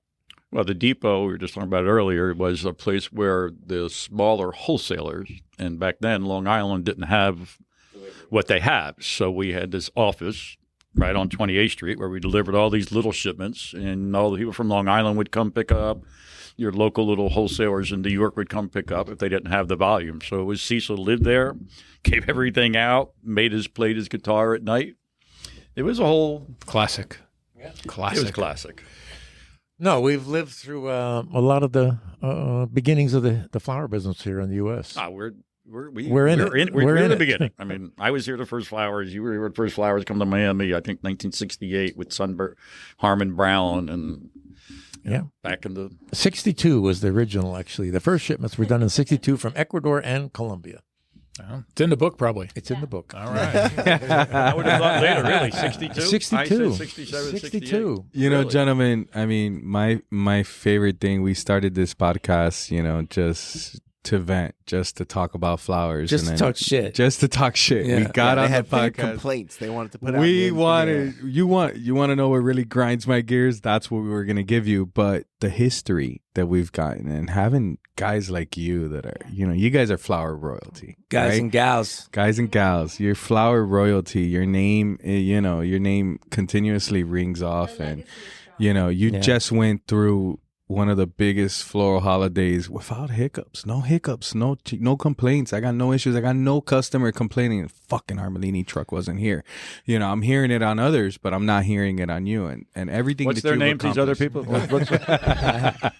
Well, the depot, we were just talking about it earlier, was a place where the smaller wholesalers, and back then Long Island didn't have what they have. So we had this office right on 28th Street where we delivered all these little shipments, and all the people from Long Island would come pick up. Your local little wholesalers in New York would come pick up if they didn't have the volume. So it was Cecil lived there, gave everything out, played his guitar at night. It was a whole classic. It Classic. was classic. No, we've lived through a lot of the beginnings of the flower business here in the U.S. We're in it. We're We're in in the it. beginning. I mean, I was here the first flowers. You were here the first flowers come to Miami. I think 1968 with Harmon Brown, and Yeah. back in the 62 was the original, actually. The first shipments were done in 62 from Ecuador and Colombia. Oh, it's in the book, probably. It's in the book. All right. I would have thought later, really 62. 62. I said 67, 62. You know, Really? gentlemen, I mean, my favorite thing, we started this podcast, just to vent, just to talk about flowers. Just and to then- talk shit. Just to talk shit. Yeah. We got they on the had big podcast. complaints. They wanted to put out. We in the- wanted you want to know what really grinds my gears? That's what we were gonna give you. But the history that we've gotten and having guys like you that are, you guys are flower royalty, Guys right? and gals. Guys and gals, you're flower royalty. Your name, your name continuously rings off, and you Yeah. just went through one of the biggest floral holidays without hiccups. No hiccups, no complaints. I got no issues. I got no customer complaining. The fucking Armellini truck wasn't here. I'm hearing it on others, but I'm not hearing it on you. And everything. What's that their you've names? These other accomplished. people.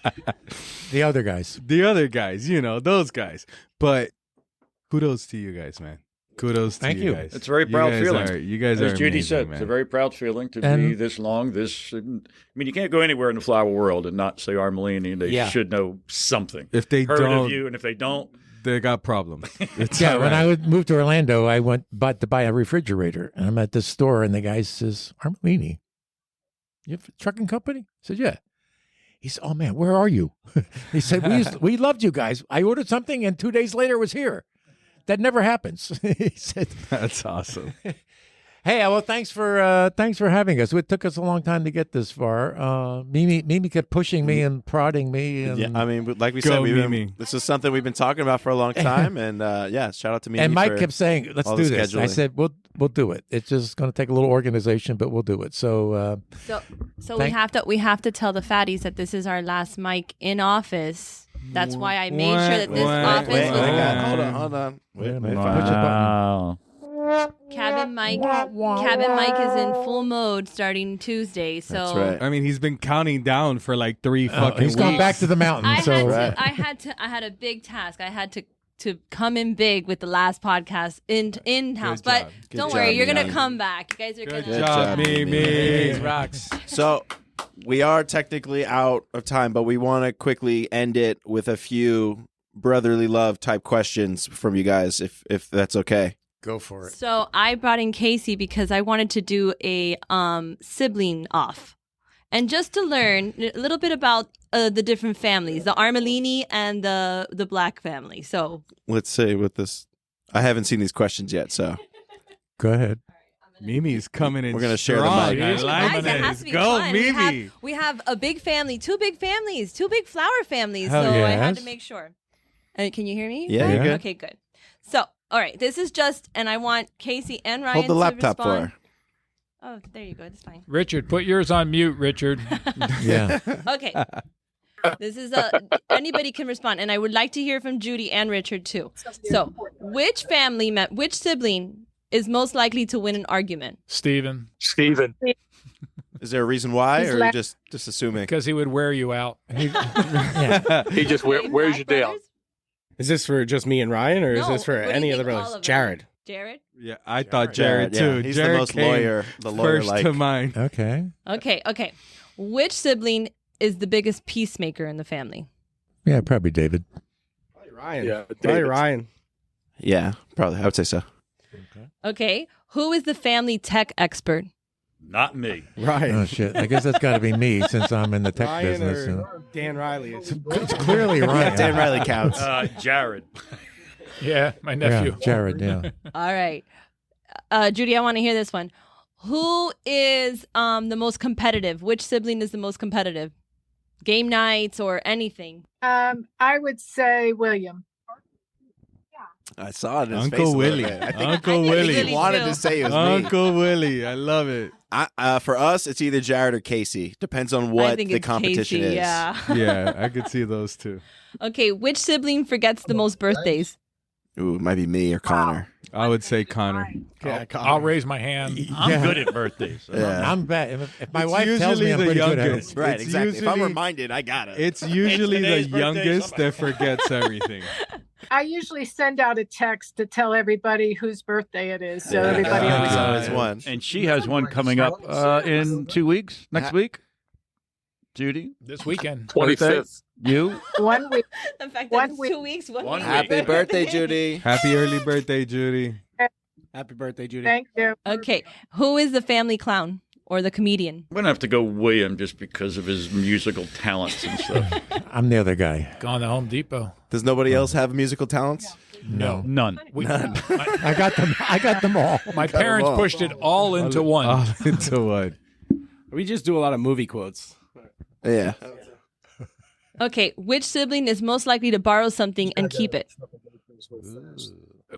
The other guys. The other guys, those guys. But kudos to you guys, man. Kudos to Thank you you. guys. It's a very You proud guys feeling. You guys As are Judy amazing, said, man. it's a very proud feeling to be And- this long. You can't go anywhere in the flower world and not say Armellini. They Yeah. should know something. If they Heard don't, of you, and if they don't, they got problems. It's Yeah, all when right. I would move to Orlando, I went to buy a refrigerator, and I'm at this store, and the guy says, "Armellini, you have a trucking company?" I said, "Yeah." He said, "Oh man, where are you?" He said, "We loved you guys. I ordered something, and 2 days later it was here. That never happens." He said, That's awesome. "Hey, well, thanks for having us. It took us a long time to get this far. Mimi kept pushing me and prodding me. And, Yeah, I mean, like we Go, said, Mimi. this is something we've been talking about for a long time, and yeah, shout out to Mimi. and Mike for kept saying, "Let's all do the this." I scheduling. said, "We'll do it. It's just going to take a little organization, but we'll do it." So So we have to tell the fatties that this is our last mic in office. That's why I made sure that this office Wait, was hold on. Wait a minute. Wow. Cabin Mike. Cabin Mike is in full mode starting Tuesday. So That's right. I mean, he's been counting down for like 3 fucking he's gone weeks. back to the mountain. I So had a big task. I had to come in big with the last podcast in house. Good But job. Good don't job, worry, you're gonna Mimi. come back. You guys are Good gonna. job, Mimi. Mimi. Rocks. So we are technically out of time, but we want to quickly end it with a few brotherly love type questions from you guys, if that's okay. go for it. So I brought in Casey because I wanted to do a sibling off, and just to learn a little bit about the different families, the Armellini and the Black family. So Let's see with this. I haven't seen these questions yet, so Go ahead. Mimi's coming in. We're gonna share the strong. mic. I Guys, like guys, it has to this. be Go, fun. Mimi. We have a big family, two big flower families. Hell so I had yes. to make sure. Can you hear me? Yeah, you're good. Okay, good. So, all right, this is just, and I want Casey and Ryan hold the to laptop for respond. her. Oh, there you go. That's fine. Richard, put yours on mute, Richard. Yeah. Okay. This is anybody can respond, and I would like to hear from Judy and Richard too. So, which sibling is most likely to win an argument? Steven, Is there a reason why, He's or left. just assuming? because he would wear you out. He just wears you down. Is this for just me and Ryan, or is No, this for what do you any think other all brothers? of them? Jared. Jared? Yeah, I thought Jared yeah. too. He's Jared the most came lawyer first like. to mind. Okay. Okay. Which sibling is the biggest peacemaker in the family? Yeah, probably David. Probably Ryan. Yeah, Probably David. Ryan. Yeah, probably. I would say so. Okay. Who is the family tech expert? Not me. Ryan. Oh shit! I guess that's got to be me since I'm in the tech Ryan business. or Dan Riley. It's clearly Ryan. Dan Riley counts. Jared. Yeah, my Yeah, nephew. Jared. Yeah. All right. Judy, I want to hear this one. Who is the most competitive? Which sibling is the most competitive? Game nights or anything? I would say William. I saw it in his Uncle face a little Willie. bit. I think Uncle I think Willie. Willie he wanted too. to say it was me. Uncle Willie. I love it. For us, it's either Jared or Casey. Depends on I what think the it's competition Casey, is. Yeah. Yeah, I could see those two. Okay. Which sibling forgets the most birthdays? Ooh, it might be me or Connor. I would say Connor. Yeah, I'll raise my hand. I'm good at birthdays. Yeah. I'm bad. If my It's wife tells me usually I'm the pretty good at youngest. it. Right, It's exactly. If I'm usually- reminded, I got it. It's usually the today's birthday, youngest that forgets everything. I usually send out a text to tell everybody whose birthday it is, so everybody Yeah. always So knows. it's one. And she has one coming up in 2 weeks. Next week. Judy, This weekend. 25th. you. 1 week. The fact One that it's week. 2 weeks. One One week. Happy birthday, Judy. Happy early birthday, Judy. Happy birthday, Judy. Thank you. Okay. Who is the family clown or the comedian? I'm gonna have to go William just because of his musical talents and stuff. I'm the other guy. Gone to Home Depot. Does nobody else have musical talents? No. None. I got them. I got them all. My Cut 'em parents off. pushed it all into one. All into one. We just do a lot of movie quotes. Yeah. Okay. Which sibling is most likely to borrow something and keep it?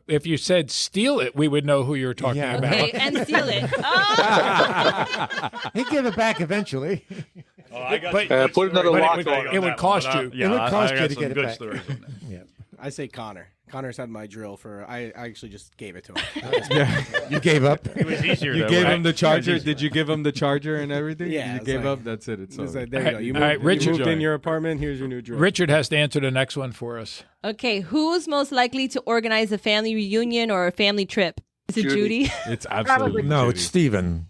If you said steal it, we would know who you're talking Yeah. about. Okay, and steal it. Oh! He'd give it back eventually. But Put another but lock it on would cost you. It would cost you to get it back. Stories on that. I say Connor. Connor's had my drill for. I actually just gave it to him. Yeah. You gave up. It was easier. You that gave way. him the charger. Did you give him the charger and everything? Yeah, You it's gave like- up. That's it. It's It's over. like, there you go. You All right, moved, Richard you moved in joined. your apartment. Here's your new drill. Richard has to answer the next one for us. Okay. Who's most likely to organize a family reunion or a family trip? Is it Judy? It's absolutely No, Judy. it's Steven.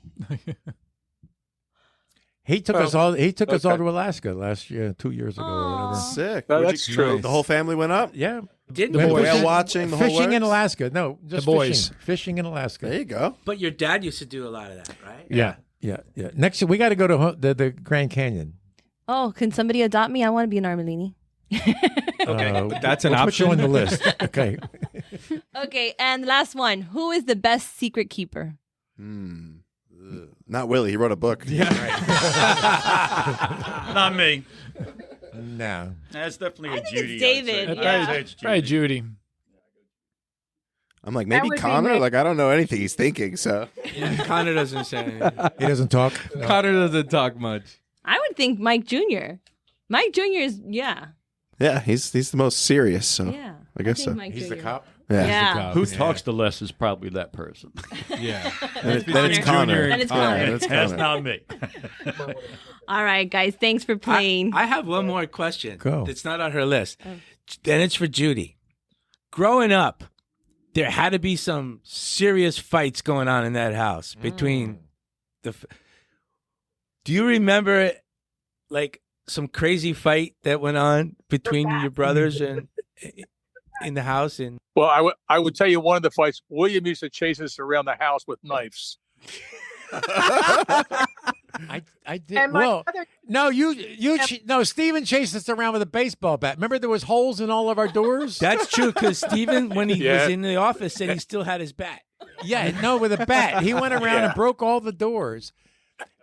He took us all. He took us all to Alaska last year, 2 years ago or whatever. Sick. No, Where'd that's you- true. The whole family went up? Yeah, Didn't Went boys? Whale fishing- watching, the whole fishing in works? Alaska. No, just The boys. fishing. Fishing in Alaska. There you go. But your dad used to do a lot of that, right? Yeah. Next, we got to go to the Grand Canyon. Oh, can somebody adopt me? I want to be an Armellini. Okay, that's an we'll option. Put you on the list. Okay. Okay, and last one. Who is the best secret keeper? Not Willie. He wrote a book. Yeah. Not me. No. That's definitely a think Judy. it's David, I'd say. yeah. I'd say it's Right, Judy. I'm like, That maybe would be Connor? Nick. Like, I don't know anything he's thinking, so. Connor doesn't say anything. He doesn't talk. Connor doesn't talk much. I would think Mike Jr. Mike Jr. is, Yeah, he's the most serious, so. yeah. I guess think so. Mike He's the Jr. cop. Yeah. Yeah. Who talks the less is probably that person. Yeah. Then it's Connor. Then it's Yeah, Connor. then it's That's Connor. not me. All right, guys. Thanks for playing. I have one more question. Go. It's not on her list. Oh. And it's for Judy. Growing up, there had to be some serious fights going on in that house between the. Do you remember, like, some crazy fight that went on between your brothers and in the house? And Well, I would tell you one of the fights. William used to chase us around the house with knives. I did. And my Well, mother, no, no. Steven chased us around with a baseball bat. Remember, there was holes in all of our doors. that's true because Steven, when he Yeah. was in the office, said he still had his bat. Yeah, no, with a bat. He went around and broke all the doors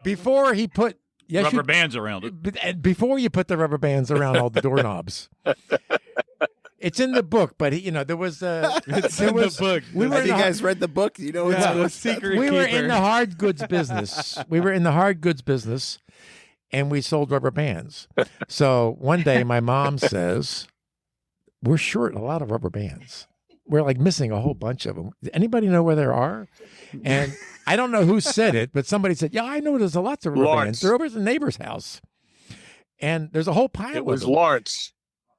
before he put Rubber bands around it. before you put the rubber bands around all the doorknobs. It's in the book, but there was It's in the book. We were Have in you the, guys read the book? You know Yeah, the what's secret we were in keeper. the hard goods business. We were in the hard goods business, and we sold rubber bands. So one day, my mom says, "We're short a lot of rubber bands. We're like missing a whole bunch of them. Anybody know where there are?" And I don't know who said it, but somebody said, "Yeah, I know. There's lots of rubber Lawrence. bands. They're over at the neighbor's house, and there's a whole pile It was of them." Lawrence.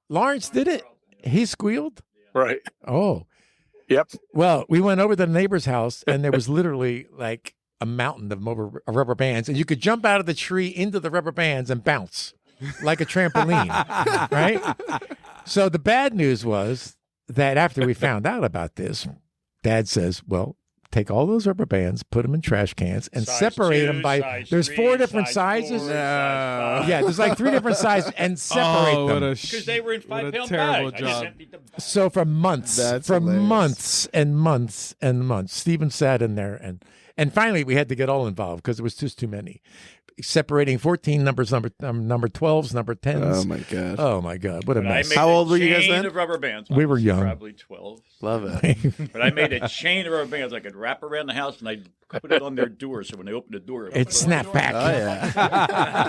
Lawrence did it. He squealed. Right. Oh. Yep. Well, we went over to the neighbor's house, and there was literally like a mountain of rubber bands, and you could jump out of the tree into the rubber bands and bounce like a trampoline, right? So the bad news was that after we found out about this, Dad says, "Well, take all those rubber bands, put them in trash cans, and Size separate 2, them by." size There's 3, 4 different size 4, sizes. size 5. Yeah, there's like 3 different sizes, and separate Oh, them. Because they were in what a 5-pound terrible bags. I just job. emptied them. So for months, That's hilarious. months and months and months, Stephen sat in there, and finally we had to get all involved because it was just too many. Separating 14 numbers, number 12s, number 10s. Oh, my God. Oh my God, what a But I mess! made How a old were you guys chain then? of rubber bands. We I were was young. Probably 12. Love it. But I made a chain of rubber bands I could wrap around the house, and I'd put it on their door, so when they opened the door, It snapped back. Oh, yeah.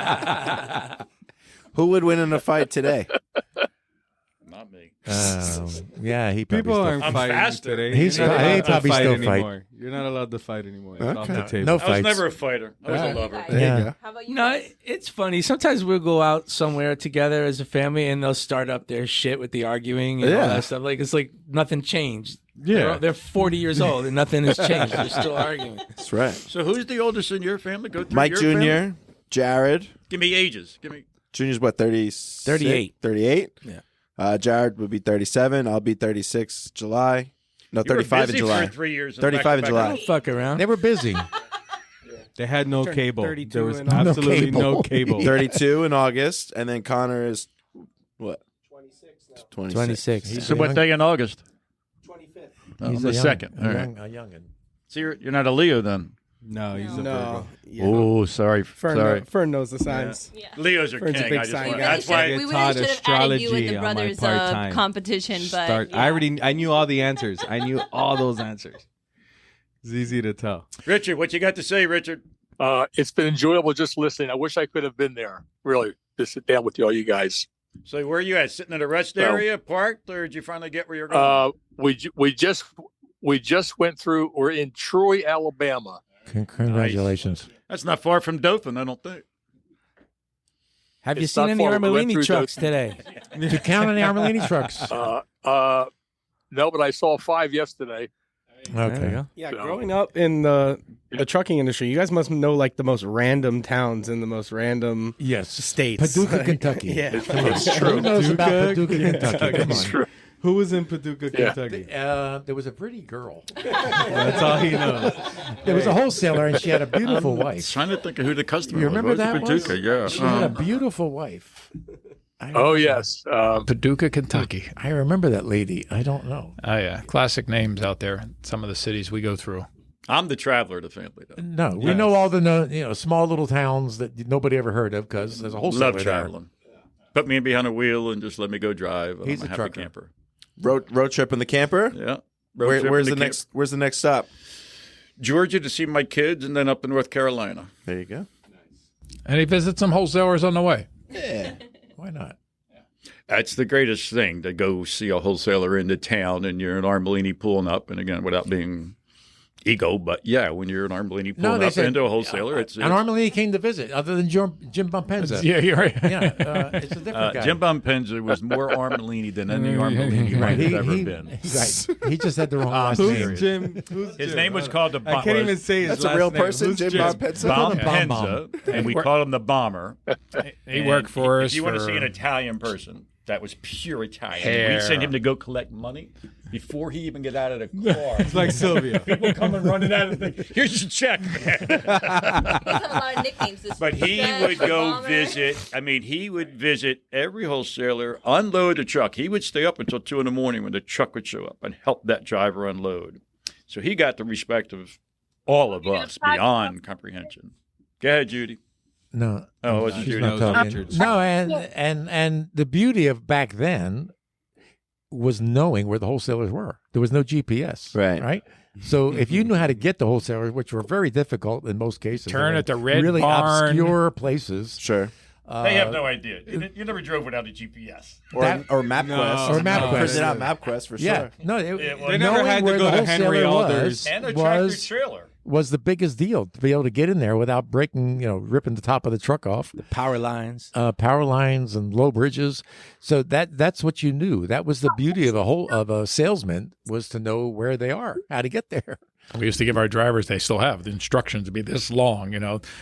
Who would win in a fight today? Not me. Yeah, he probably People still- aren't I'm fighting faster. today. He's You're not fi- allowed he to probably fight still fight. anymore. You're not allowed to fight anymore. It's off the Okay. table. No I was fights. never a fighter. I was Yeah. a lover. There Yeah. you go. How about you? No, it's funny. Sometimes we'll go out somewhere together as a family, and they'll start up their shit with the arguing and all Yeah. that stuff. Like it's like nothing changed. Yeah. They're 40 years old and nothing has changed. They're still arguing. That's right. So who's the oldest in your family? Go through Mike your Jr., family? Jared. Give me ages. Give me. Junior's what, 38. 38? Yeah. Jared would be 37. I'll be 36 July. No, You were 35 in busy July. For 3 years. 35 in July. Don't fuck around. They were busy. They had no Turned cable. 32 There was in August. absolutely No no cable. cable. 32 in August. And then Connor is, what? 26. 26. So what day in August? 25th. Oh, He's the a young- second. a All right. young- a youngin. So you're not a Leo then? No, he's a No. Virgo. Yeah. Oh, sorry. Fern, sorry. Fern knows the signs. Yeah. Leos are Fern's a king. big I just sign want, guy. that's why. Get We really taught should have added you in astrology the on my brothers part-time. competition, but yeah. I knew all the answers. I knew all those answers. It's easy to tell. Richard, what you got to say, Richard? It's been enjoyable just listening. I wish I could have been there, really, to sit down with all you guys. So where are you at? Sitting in a rest Well- area, parked, or did you finally get where you're going? We just went through. We're in Troy, Alabama. Congratulations. That's not far from Dothan, I don't think. Have you It's seen not any far. We went Armellini through trucks those- today? Did you count on the Armellini trucks? No, but I saw 5 yesterday. There you Okay. go. Yeah, So- growing up in the trucking industry, you guys must know like the most random towns in the most random Yes. states. Paducah, Kentucky. Yeah. It's true. Who knows about Paducah, Paducah, Kentucky? Come It's on. true. Who was in Paducah, Yeah. Kentucky? There was a pretty girl. That's all he knows. There was a wholesaler, and she had a beautiful wife. Trying to think of who the customer You was. remember What that was Paducah? was? Yeah. She had a beautiful wife. Oh yes. Paducah, Kentucky. I remember that lady. I don't know. Oh yeah, classic names out there. Some of the cities we go through. I'm the traveler of the family, though. No, we know all the small little towns that nobody ever heard of because there's a wholesaler Love there. traveling. Put me behind a wheel and just let me go drive. He's I'm a happy trucker. camper. Road trip in the camper. Yeah. Where's the next? Where's the next stop? Georgia to see my kids, and then up in North Carolina. There you go. And he visits some wholesalers on the way. Yeah. Why not? That's the greatest thing, to go see a wholesaler into town, and you're an Armellini pulling up. And again, without being ego, but yeah, when you're an Armellini pulling up into a wholesaler, it's an Armellini came to visit, other than Jim Bumpenza. Yeah, you're right. Yeah, it's a different guy. Jim Bumpenza was more Armellini than any Armellini Right, has ever been. Right. He just had the wrong last name. Who's Jim? Who's His Jim? name was called the I can't even say his That's last a real name. person, Who's Jim Bumpenza? Bumpenza, and we called him the Bomber. He worked for us. If you want to for- see an Italian person that was pure Italian, Hair. we'd send him to go collect money before he even get out of the car. It's like Sylvia. People coming running out of the thing. Here's your check, man. He's had a lot of nicknames. This But he Stretch, would go Bomber. visit. I mean, he would visit every wholesaler, unload the truck. He would stay up until 2 a.m. when the truck would show up and help that driver unload. So he got the respect of all of us beyond comprehension. Go ahead, Judy. No. Oh, it's she's Judy. not knows talking. Richards. No, and the beauty of back then was knowing where the wholesalers were. There was no GPS. Right. So if you knew how to get the wholesalers, which were very difficult in most cases, Turn they were at the Red really Barn. obscure places. Sure. They have no idea. You never drove without a GPS. Or MapQuest. No. Or MapQuest. Printed out MapQuest for Yeah, sure. no, They never had to where go the to Henry wholesaler Alders. And a tractor was trailer. was the biggest deal to be able to get in there without breaking, ripping the top of the truck off. The power lines. Power lines and low bridges. So that's what you knew. That was the beauty of a salesman, was to know where they are, how to get there. We used to give our drivers, they still have the instructions to be this long,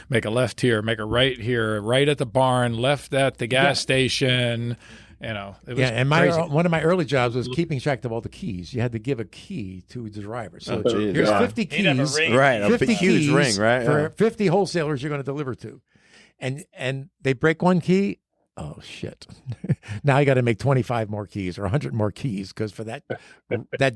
make a left here, make a right here, right at the barn, left at the gas station. It was And crazy. one of my early jobs was keeping track of all the keys. You had to give a key to the driver. So geez, here's yeah. 50 He'd have a keys. ring. Right. A 50 big, huge keys ring, right? for Yeah. 50 wholesalers you're going to deliver to. And they break one key. Oh, shit. Now you got to make 25 more keys or 100 more keys because for that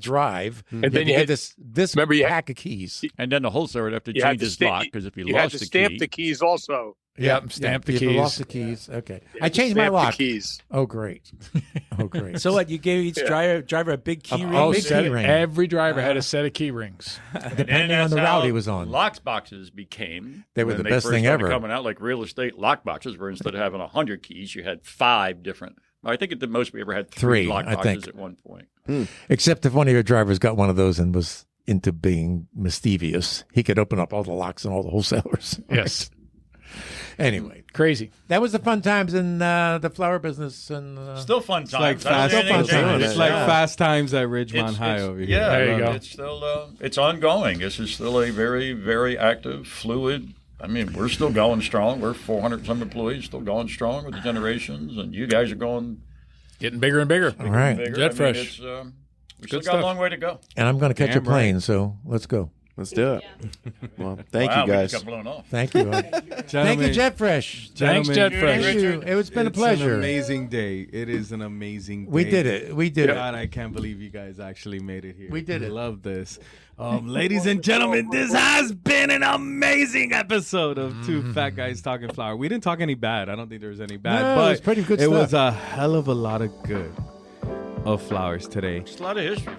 drive, And then you had had- this remember you had- pack of keys. And then the whole would have to You had change to his sta- lock, because if he You had lost to the stamp key, the keys also. Yep, stamp the If you keys. lost the keys. Okay. You I had to changed my stamp the lock. keys. Oh, great. Oh, great. So what? You gave each driver a big key ring? Oh, big set key it- ring. every driver had a set of key rings. Depending on the route he was on. Lock boxes became. They were when the best first thing started ever. Coming out like real estate lock boxes, where instead of having 100 keys, you had 5 different. I think at the most we ever had 3 Three, lock I boxes think. at one point. Except if one of your drivers got one of those and was into being mischievous, he could open up all the locks and all the wholesalers. Yes. Anyway, Crazy. that was the fun times in the flower business. And Still fun times. Like fast, I don't think anything times. changes. it's like Yeah. fast times at Ridgemont It's- High it's- over here. Yeah, There you go. It's still it's ongoing. This is still a very, very active, fluid. I mean, we're still going strong. We're 400 some employees, still going strong with the generations, and you guys are going Getting bigger and bigger. all right. bigger. Jet fresh. We still Good got stuff. a long way to go. And I'm going to catch a Damn right. plane, so let's go. Let's do it. Well, thank Wow, you guys. We just got blown off. Thank you. Thank Gentlemen, you, Jet Fresh. Thanks, gentlemen, Jet Fresh. Thank you. It's been a It's pleasure. an amazing day. It is an amazing day. We did it. We did it. God, I can't believe you guys actually made it here. We did it. Love this. Ladies and gentlemen, this has been an amazing episode of Two Fat Guys Talking Flower. We didn't talk any bad. I don't think there was any bad, No, but it was pretty good it stuff. was a hell of a lot of good of flowers today. It's a lot of history.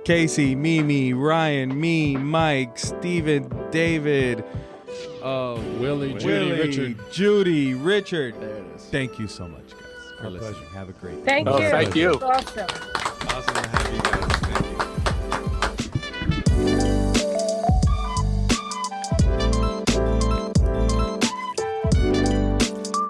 Casey, Mimi, Ryan, me, Mike, Steven, David, Willie, Judy, Willie, Richard. Judy, Richard. Thank you so much, guys, for Our listening. pleasure. Have a great day. Thank Oh, you. thank you. Awesome. Awesome to have you guys.